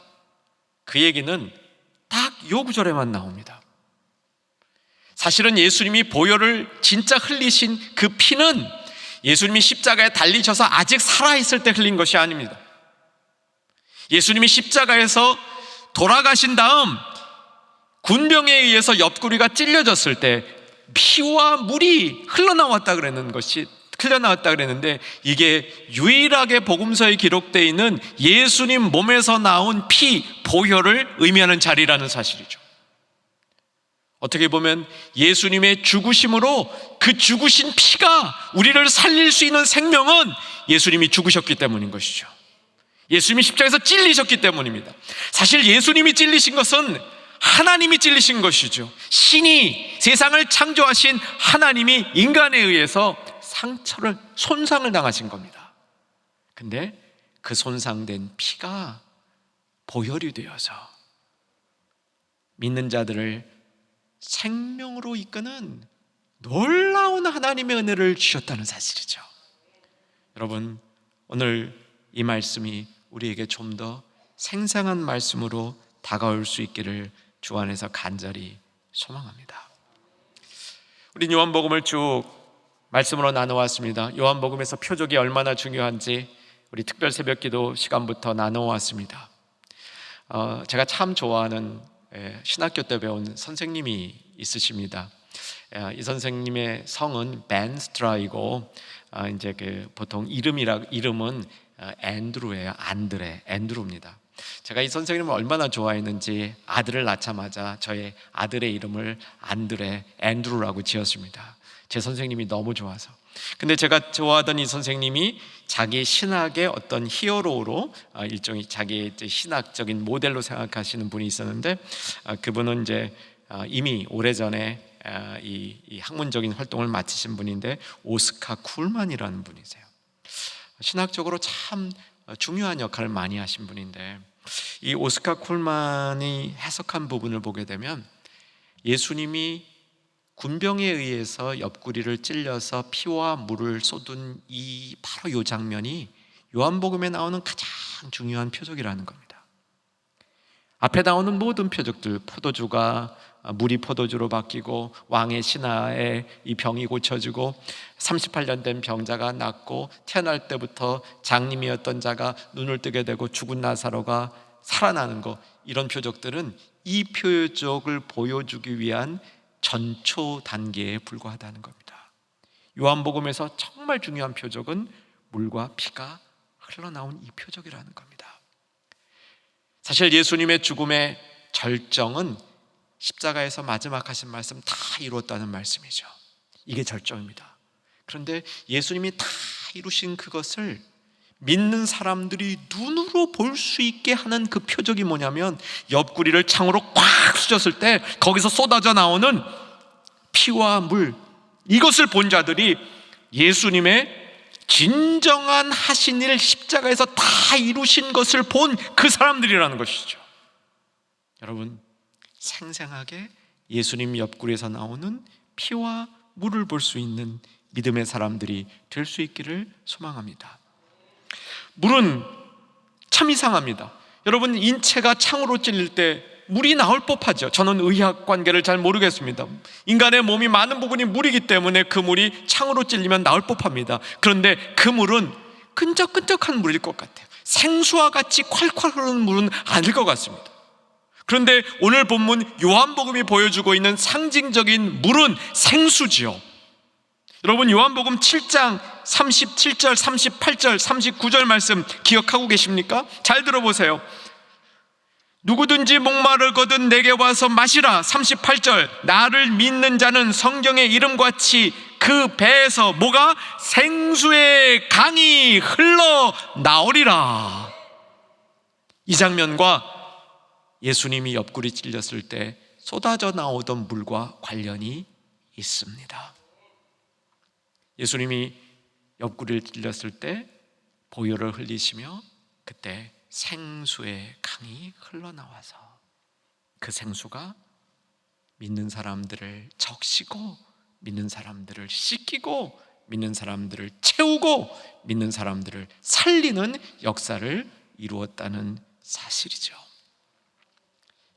그 얘기는 딱 요 구절에만 나옵니다. 사실은 예수님이 보혈을 진짜 흘리신 그 피는 예수님이 십자가에 달리셔서 아직 살아있을 때 흘린 것이 아닙니다. 예수님이 십자가에서 돌아가신 다음 군병에 의해서 옆구리가 찔려졌을 때 피와 물이 흘러나왔다 그랬는데 이게 유일하게 복음서에 기록되어 있는 예수님 몸에서 나온 피, 보혈을 의미하는 자리라는 사실이죠. 어떻게 보면 예수님의 죽으심으로 그 죽으신 피가 우리를 살릴 수 있는 생명은 예수님이 죽으셨기 때문인 것이죠. 예수님이 십자가에서 찔리셨기 때문입니다. 사실 예수님이 찔리신 것은 하나님이 찔리신 것이죠. 신이 세상을 창조하신 하나님이 인간에 의해서 상처를, 손상을 당하신 겁니다. 근데 그 손상된 피가 보혈이 되어서 믿는 자들을 생명으로 이끄는 놀라운 하나님의 은혜를 주셨다는 사실이죠. 여러분, 오늘 이 말씀이 우리에게 좀 더 생생한 말씀으로 다가올 수 있기를 주 안에서 간절히 소망합니다. 우리 요한복음을 쭉 말씀으로 나눠왔습니다. 요한복음에서 표적이 얼마나 중요한지 우리 특별 새벽기도 시간부터 나눠왔습니다. 제가 참 좋아하는 신학교 때 배운 선생님이 있으십니다. 이 선생님의 성은 벤 스트라이고 이제 보통 이름은 앤드루예요. 앤드루입니다. 제가 이 선생님을 얼마나 좋아했는지 아들을 낳자마자 저의 아들의 이름을 앤드루라고 지었습니다. 제 선생님이 너무 좋아서. 근데 제가 좋아하던 이 선생님이 자기 신학의 어떤 히어로로 일종의 자기의 신학적인 모델로 생각하시는 분이 있었는데, 그분은 이제 이미 오래전에 이 학문적인 활동을 마치신 분인데 오스카 쿨만이라는 분이세요. 신학적으로 참 중요한 역할을 많이 하신 분인데, 이 오스카 쿨만이 해석한 부분을 보게 되면 예수님이 군병에 의해서 옆구리를 찔려서 피와 물을 쏟은 바로 이 장면이 요한복음에 나오는 가장 중요한 표적이라는 겁니다. 앞에 나오는 모든 표적들, 포도주가 물이 포도주로 바뀌고 왕의 신하의 이 병이 고쳐지고 38년 된 병자가 낫고 태어날 때부터 장님이었던 자가 눈을 뜨게 되고 죽은 나사로가 살아나는 것, 이런 표적들은 이 표적을 보여주기 위한 전초 단계에 불과하다는 겁니다. 요한복음에서 정말 중요한 표적은 물과 피가 흘러나온 이 표적이라는 겁니다. 사실 예수님의 죽음의 절정은 십자가에서 마지막 하신 말씀 다 이루었다는 말씀이죠. 이게 절정입니다. 그런데 예수님이 다 이루신 그것을 믿는 사람들이 눈으로 볼 수 있게 하는 그 표적이 뭐냐면, 옆구리를 창으로 꽉 쑤셨을 때 거기서 쏟아져 나오는 피와 물, 이것을 본 자들이 예수님의 진정한 하신 일, 십자가에서 다 이루신 것을 본 그 사람들이라는 것이죠. 여러분, 생생하게 예수님 옆구리에서 나오는 피와 물을 볼 수 있는 믿음의 사람들이 될 수 있기를 소망합니다. 물은 참 이상합니다. 여러분, 인체가 창으로 찔릴 때 물이 나올 법하죠. 저는 의학 관계를 잘 모르겠습니다. 인간의 몸이 많은 부분이 물이기 때문에 그 물이 창으로 찔리면 나올 법합니다. 그런데 그 물은 끈적끈적한 물일 것 같아요. 생수와 같이 콸콸 흐르는 물은 아닐 것 같습니다. 그런데 오늘 본문 요한복음이 보여주고 있는 상징적인 물은 생수지요. 여러분, 요한복음 7장 37절, 38절, 39절 말씀 기억하고 계십니까? 잘 들어보세요. 누구든지 목마르거든 내게 와서 마시라. 38절, 나를 믿는 자는 성경의 이름같이 그 배에서 뭐가? 생수의 강이 흘러나오리라. 이 장면과 예수님이 옆구리 찔렸을 때 쏟아져 나오던 물과 관련이 있습니다. 예수님이 옆구리를 찔렸을 때 보혈을 흘리시며 그때 생수의 강이 흘러나와서 그 생수가 믿는 사람들을 적시고 믿는 사람들을 씻기고 믿는 사람들을 채우고 믿는 사람들을 살리는 역사를 이루었다는 사실이죠.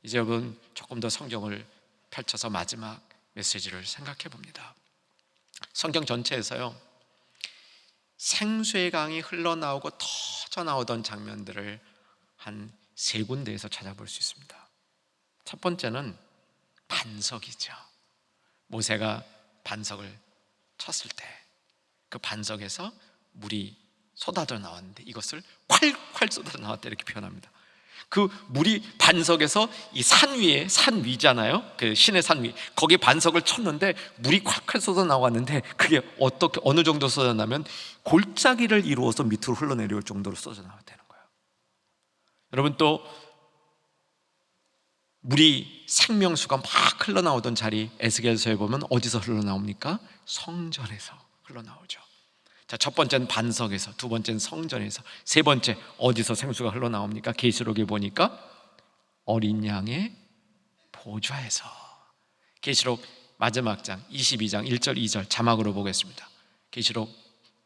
이제 여러분, 조금 더 성경을 펼쳐서 마지막 메시지를 생각해 봅니다. 성경 전체에서요, 생수의 강이 흘러나오고 터져 나오던 장면들을 한 3군데에서 찾아볼 수 있습니다. 첫 번째는 반석이죠. 모세가 반석을 쳤을 때 그 반석에서 물이 쏟아져 나왔는데 이것을 콸콸 쏟아져 나왔다 이렇게 표현합니다. 그 물이 반석에서 이 산 위에, 산 위잖아요. 그 신의 산 위, 거기에 반석을 쳤는데 물이 콸콸 쏟아 나왔는데 그게 어떻게, 어느 정도 쏟아 나면 골짜기를 이루어서 밑으로 흘러내려올 정도로 쏟아 나왔다는 거예요. 여러분, 또 물이 생명수가 막 흘러나오던 자리 에스겔서에 보면 어디서 흘러나옵니까? 성전에서 흘러나오죠. 자, 첫 번째는 반석에서, 두 번째는 성전에서, 세 번째 어디서 생수가 흘러나옵니까? 계시록에 보니까 어린 양의 보좌에서. 계시록 마지막 장 22장 1절 2절 자막으로 보겠습니다. 계시록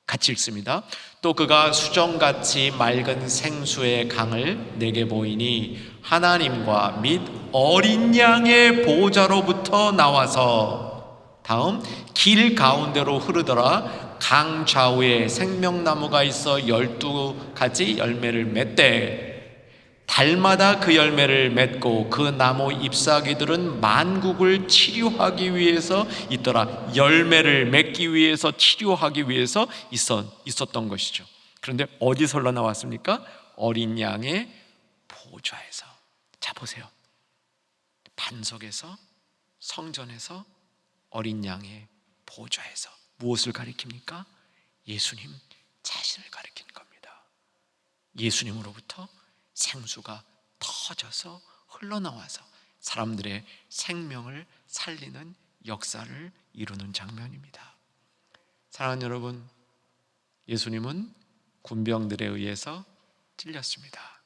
같이 읽습니다. 또 그가 수정같이 맑은 생수의 강을 내게 보이니 하나님과 및 어린 양의 보좌로부터 나와서, 다음, 길 가운데로 흐르더라. 강 좌우에 생명나무가 있어 12가지 열매를 맺되 달마다 그 열매를 맺고 그 나무 잎사귀들은 만국을 치료하기 위해서 있더라. 열매를 맺기 위해서, 치료하기 위해서 있었던 것이죠. 그런데 어디서 흘러나왔습니까? 어린 양의 보좌에서. 자, 보세요. 반석에서, 성전에서, 어린 양의 보좌에서. 무엇을 가리킵니까? 예수님 자신을 가리키는 겁니다. 예수님으로부터 생수가 터져서 흘러나와서 사람들의 생명을 살리는 역사를 이루는 장면입니다. 사랑하는 여러분, 예수님은 군병들에 의해서 찔렸습니다.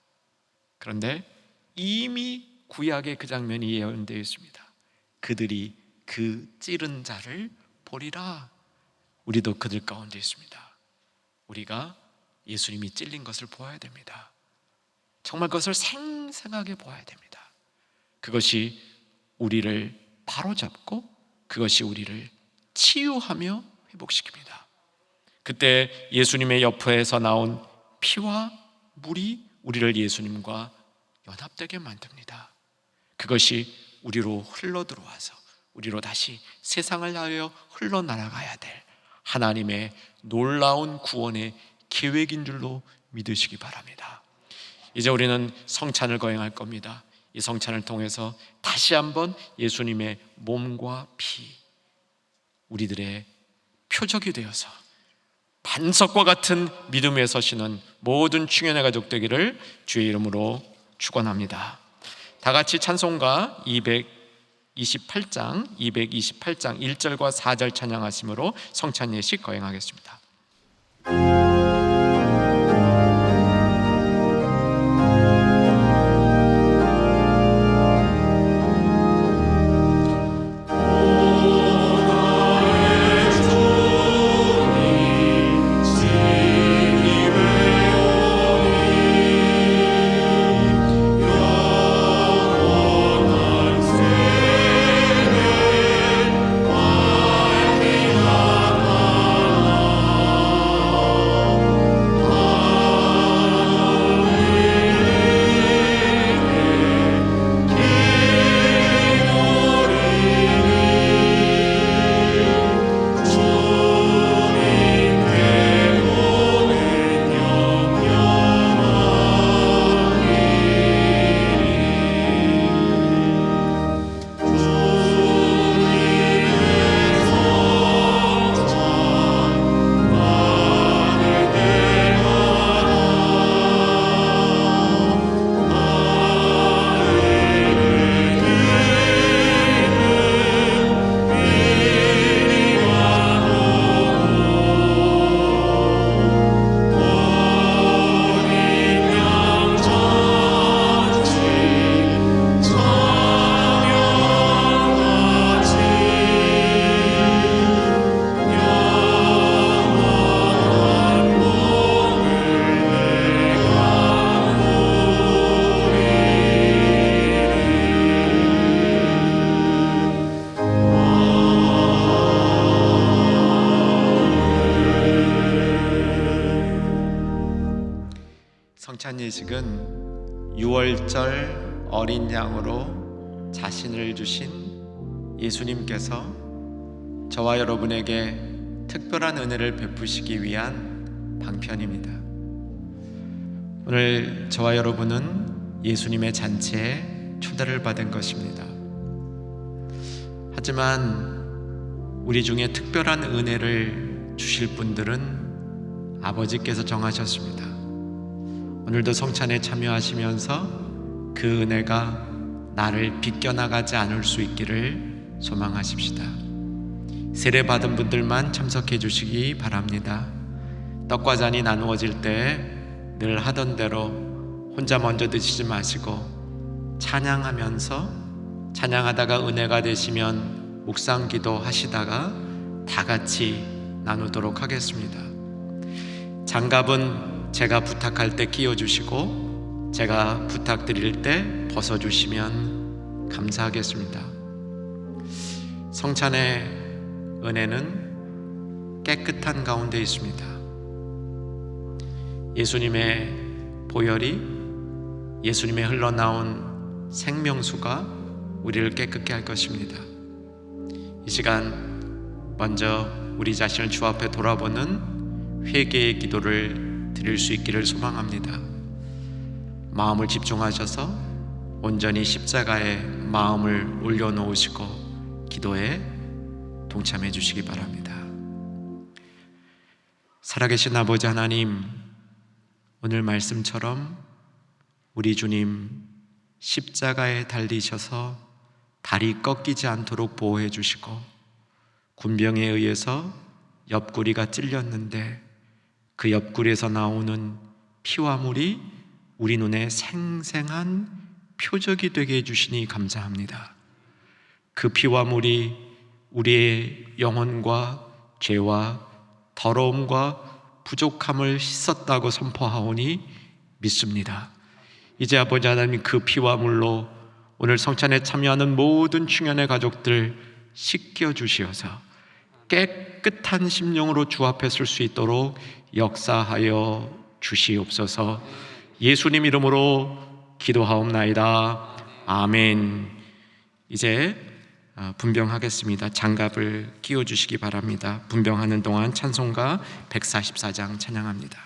그런데 이미 구약의 그 장면이 예언되어 있습니다. 그들이 그 찌른 자를 보리라. 우리도 그들 가운데 있습니다. 우리가 예수님이 찔린 것을 보아야 됩니다. 정말 그것을 생생하게 보아야 됩니다. 그것이 우리를 바로잡고 그것이 우리를 치유하며 회복시킵니다. 그때 예수님의 옆에서 나온 피와 물이 우리를 예수님과 연합되게 만듭니다. 그것이 우리로 흘러들어와서 우리로 다시 세상을 향하여 흘러날아가야 될 하나님의 놀라운 구원의 계획인 줄로 믿으시기 바랍니다. 이제 우리는 성찬을 거행할 겁니다. 이 성찬을 통해서 다시 한번 예수님의 몸과 피, 우리들의 표적이 되어서 반석과 같은 믿음에 서시는 모든 충현의 가족 되기를 주의 이름으로 축원합니다. 다 같이 찬송가 228장 1절과 4절 찬양하심으로 성찬 예식 거행하겠습니다. 성찬 예식은 6월절 어린 양으로 자신을 주신 예수님께서 저와 여러분에게 특별한 은혜를 베푸시기 위한 방편입니다. 오늘 저와 여러분은 예수님의 잔치에 초대를 받은 것입니다. 하지만 우리 중에 특별한 은혜를 주실 분들은 아버지께서 정하셨습니다. 오늘도 성찬에 참여하시면서 그 은혜가 나를 비껴나가지 않을 수 있기를 소망하십시다. 세례 받은 분들만 참석해 주시기 바랍니다. 떡과 잔이 나누어질 때 늘 하던 대로 혼자 먼저 드시지 마시고 찬양하다가 은혜가 되시면 묵상 기도 하시다가 다 같이 나누도록 하겠습니다. 장갑은 제가 부탁할 때 끼워주시고 제가 부탁드릴 때 벗어주시면 감사하겠습니다. 성찬의 은혜는 깨끗한 가운데 있습니다. 예수님의 보혈이, 예수님의 흘러나온 생명수가 우리를 깨끗게 할 것입니다. 이 시간 먼저 우리 자신을 주 앞에 돌아보는 회개의 기도를 드릴 수 있기를 소망합니다. 마음을 집중하셔서 온전히 십자가에 마음을 올려놓으시고 기도에 동참해 주시기 바랍니다. 살아계신 아버지 하나님, 오늘 말씀처럼 우리 주님 십자가에 달리셔서 다리 꺾이지 않도록 보호해 주시고 군병에 의해서 옆구리가 찔렸는데 그 옆구리에서 나오는 피와 물이 우리 눈에 생생한 표적이 되게 해주시니 감사합니다. 그 피와 물이 우리의 영혼과 죄와 더러움과 부족함을 씻었다고 선포하오니 믿습니다. 이제 아버지 하나님, 그 피와 물로 오늘 성찬에 참여하는 모든 충현의 가족들 씻겨주시어서 깨끗한 심령으로 주 앞에 설 수 있도록 역사하여 주시옵소서. 예수님 이름으로 기도하옵나이다. 아멘. 이제 분병하겠습니다. 장갑을 끼워주시기 바랍니다. 분병하는 동안 찬송가 144장 찬양합니다.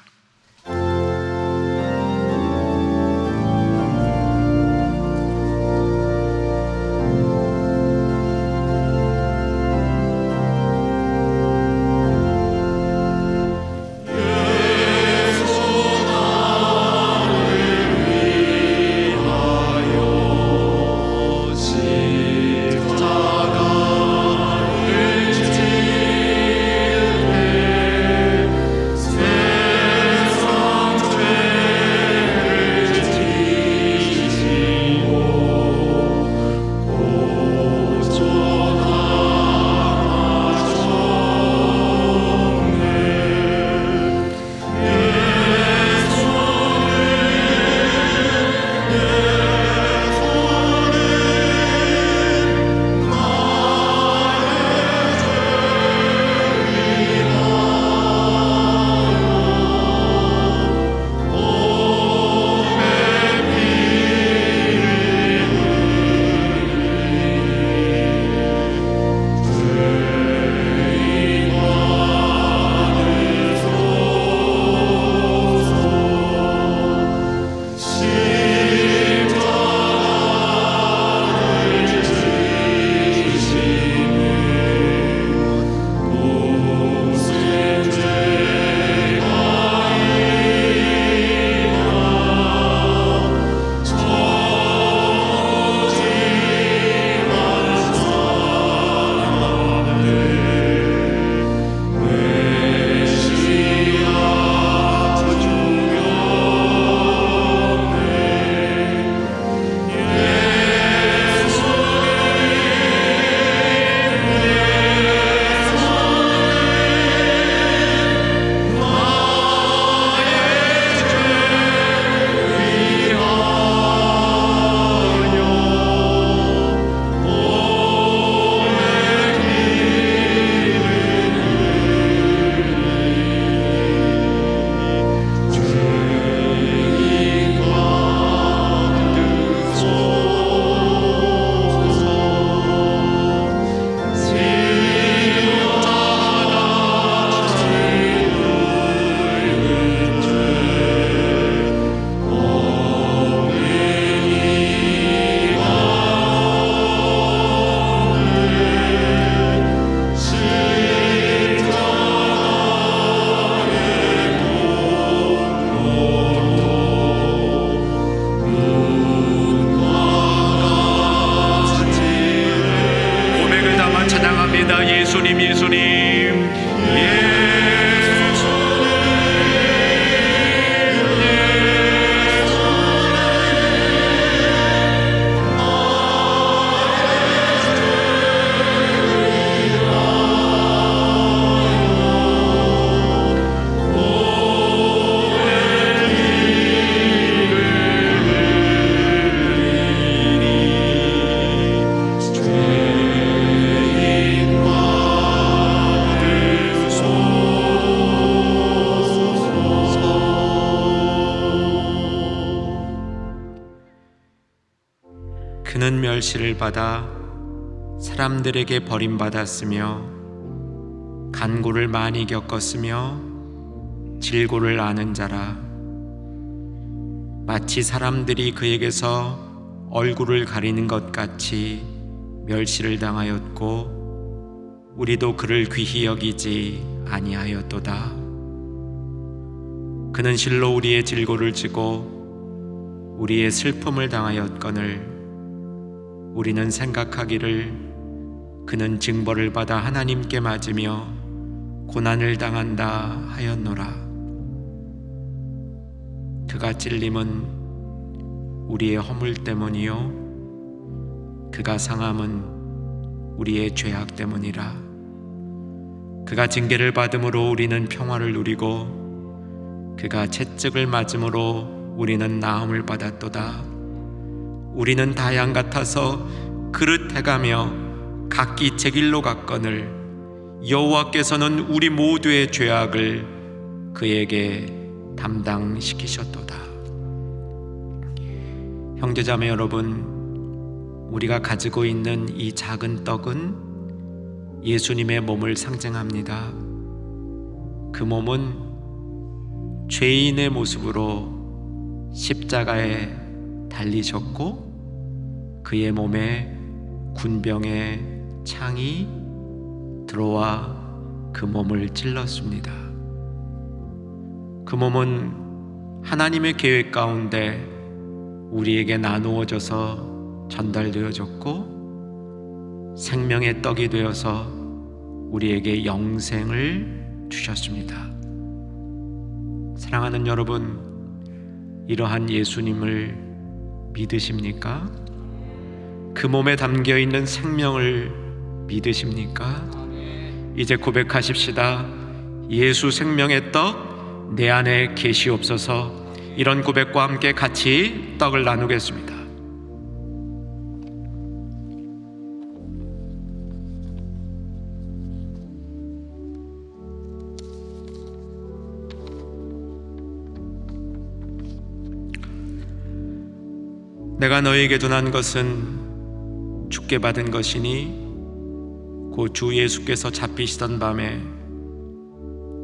찬양합니다. 예수님, 예수님, 예수님. 멸시를 받아 사람들에게 버림받았으며 간고를 많이 겪었으며 질고를 아는 자라. 마치 사람들이 그에게서 얼굴을 가리는 것 같이 멸시를 당하였고 우리도 그를 귀히 여기지 아니하였도다. 그는 실로 우리의 질고를 지고 우리의 슬픔을 당하였거늘 우리는 생각하기를 그는 징벌을 받아 하나님께 맞으며 고난을 당한다 하였노라. 그가 찔림은 우리의 허물 때문이요 그가 상함은 우리의 죄악 때문이라. 그가 징계를 받음으로 우리는 평화를 누리고 그가 채찍을 맞음으로 우리는 나음을 받았도다. 우리는 다 양 같아서 그릇해가며 각기 제 길로 갔거늘 여호와께서는 우리 모두의 죄악을 그에게 담당시키셨도다. 형제자매 여러분, 우리가 가지고 있는 이 작은 떡은 예수님의 몸을 상징합니다. 그 몸은 죄인의 모습으로 십자가에 달리셨고 그의 몸에 군병의 창이 들어와 그 몸을 찔렀습니다. 그 몸은 하나님의 계획 가운데 우리에게 나누어져서 전달되어졌고 생명의 떡이 되어서 우리에게 영생을 주셨습니다. 사랑하는 여러분, 이러한 예수님을 믿으십니까? 그 몸에 담겨 있는 생명을 믿으십니까? 이제 고백하십시다. 예수 생명의 떡 내 안에 계시옵소서. 이런 고백과 함께 같이 떡을 나누겠습니다. 내가 너에게 전한 것은 주께 받은 것이니 곧 주 예수께서 잡히시던 밤에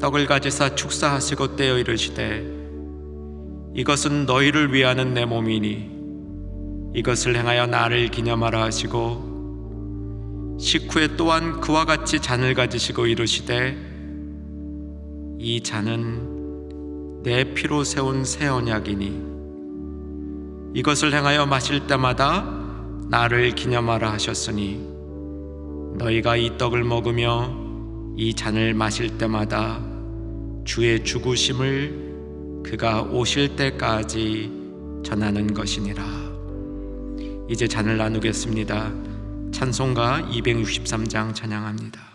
떡을 가지사 축사하시고 떼어 이르시되 이것은 너희를 위하는 내 몸이니 이것을 행하여 나를 기념하라 하시고 식후에 또한 그와 같이 잔을 가지시고 이르시되 이 잔은 내 피로 세운 새 언약이니 이것을 행하여 마실 때마다 나를 기념하라 하셨으니 너희가 이 떡을 먹으며 이 잔을 마실 때마다 주의 죽으심을 그가 오실 때까지 전하는 것이니라. 이제 잔을 나누겠습니다. 찬송가 263장 찬양합니다.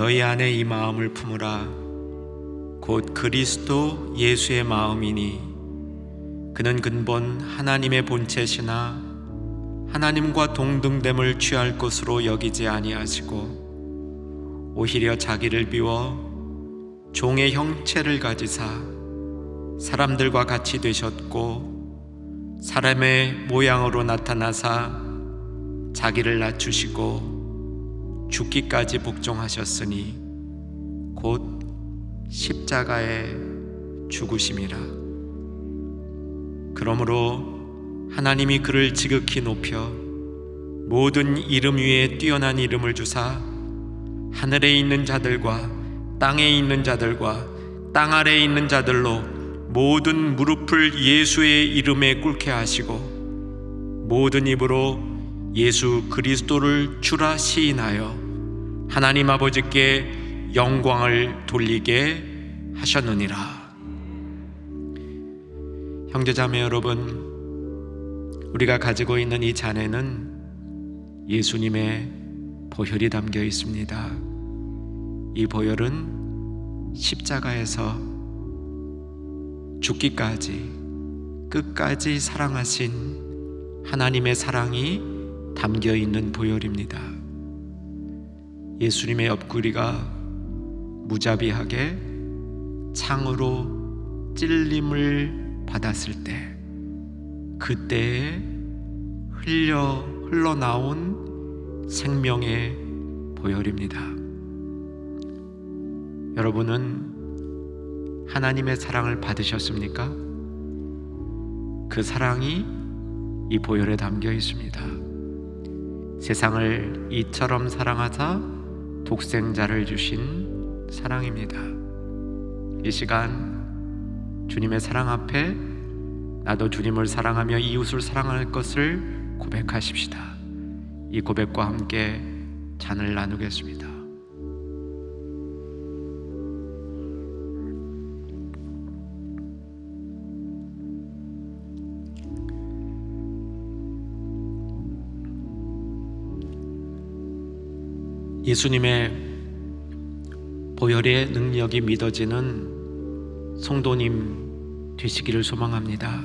너희 안에 이 마음을 품으라. 곧 그리스도 예수의 마음이니 그는 근본 하나님의 본체시나 하나님과 동등됨을 취할 것으로 여기지 아니하시고 오히려 자기를 비워 종의 형체를 가지사 사람들과 같이 되셨고 사람의 모양으로 나타나사 자기를 낮추시고 죽기까지 복종하셨으니 곧 십자가에 죽으심이라. 그러므로 하나님이 그를 지극히 높여 모든 이름 위에 뛰어난 이름을 주사 하늘에 있는 자들과 땅에 있는 자들과 땅 아래에 있는 자들로 모든 무릎을 예수의 이름에 꿇게 하시고 모든 입으로 예수 그리스도를 주라 시인하여 하나님 아버지께 영광을 돌리게 하셨느니라. 형제자매 여러분, 우리가 가지고 있는 이 잔에는 예수님의 보혈이 담겨 있습니다. 이 보혈은 십자가에서 죽기까지 끝까지 사랑하신 하나님의 사랑이 담겨 있는 보혈입니다. 예수님의 옆구리가 무자비하게 창으로 찔림을 받았을 때 그때에 흘러나온 생명의 보혈입니다. 여러분은 하나님의 사랑을 받으셨습니까? 그 사랑이 이 보혈에 담겨 있습니다. 세상을 이처럼 사랑하사 독생자를 주신 사랑입니다. 이 시간 주님의 사랑 앞에 나도 주님을 사랑하며 이웃을 사랑할 것을 고백하십시다. 이 고백과 함께 잔을 나누겠습니다. 예수님의 보혈의 능력이 믿어지는 성도님 되시기를 소망합니다.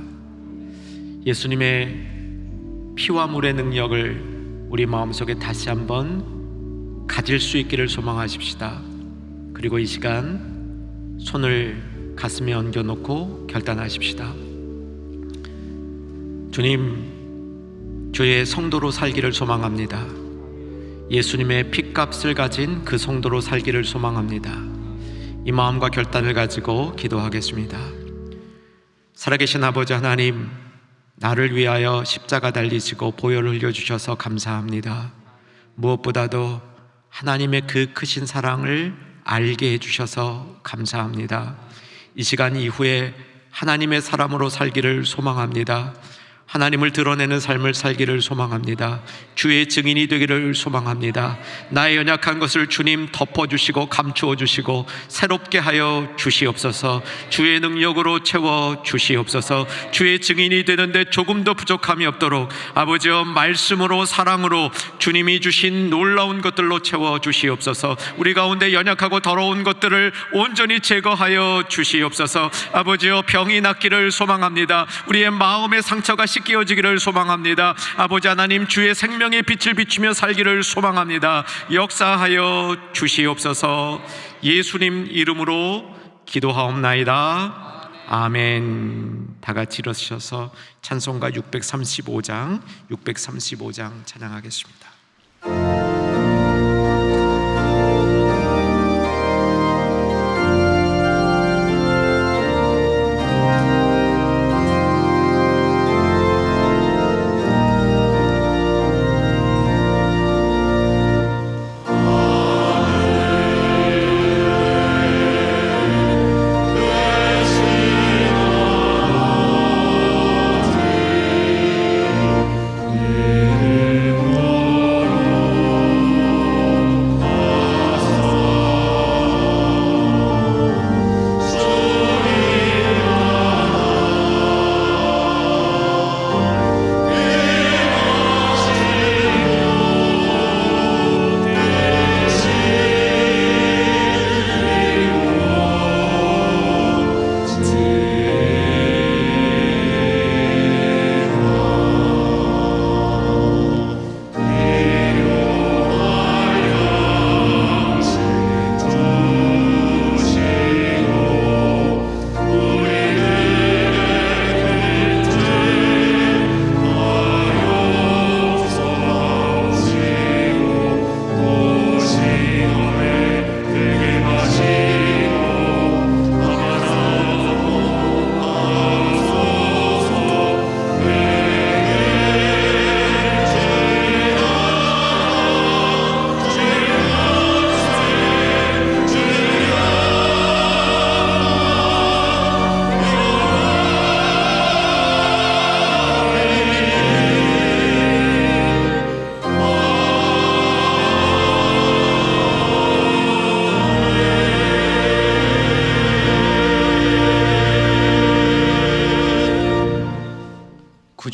예수님의 피와 물의 능력을 우리 마음속에 다시 한번 가질 수 있기를 소망하십시다. 그리고 이 시간 손을 가슴에 얹어놓고 결단하십시다. 주님, 주의 성도로 살기를 소망합니다. 예수님의 핏값을 가진 그 성도로 살기를 소망합니다. 이 마음과 결단을 가지고 기도하겠습니다. 살아계신 아버지 하나님, 나를 위하여 십자가 달리시고 보혈을 흘려주셔서 감사합니다. 무엇보다도 하나님의 그 크신 사랑을 알게 해주셔서 감사합니다. 이 시간 이후에 하나님의 사람으로 살기를 소망합니다. 하나님을 드러내는 삶을 살기를 소망합니다. 주의 증인이 되기를 소망합니다. 나의 연약한 것을 주님 덮어주시고 감추어 주시고 새롭게 하여 주시옵소서. 주의 능력으로 채워 주시옵소서. 주의 증인이 되는데 조금 더 부족함이 없도록 아버지여 말씀으로 사랑으로 주님이 주신 놀라운 것들로 채워 주시옵소서. 우리 가운데 연약하고 더러운 것들을 온전히 제거하여 주시옵소서. 아버지여 병이 낫기를 소망합니다. 우리의 마음의 상처가 씻겨지기를 소망합니다. 아버지 하나님, 주의 생명의 빛을 비추며 살기를 소망합니다. 역사하여 주시옵소서. 예수님 이름으로 기도하옵나이다. 아멘. 다 같이 일어서셔서 찬송가 635장 찬양하겠습니다. 이름으로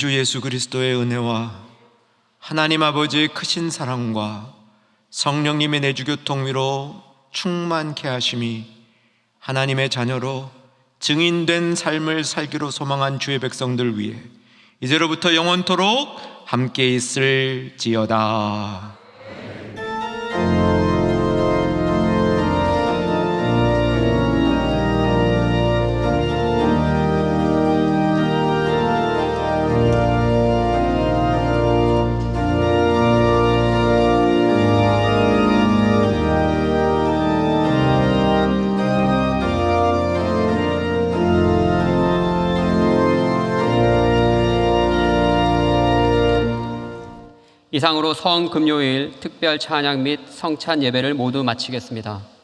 주 예수 그리스도의 은혜와 하나님 아버지의 크신 사랑과 성령님의 내주 교통위로 충만케 하심이 하나님의 자녀로 증인된 삶을 살기로 소망한 주의 백성들 위해 이제로부터 영원토록 함께 있을지어다. 이상으로 성금요일 특별 찬양 및 성찬 예배를 모두 마치겠습니다.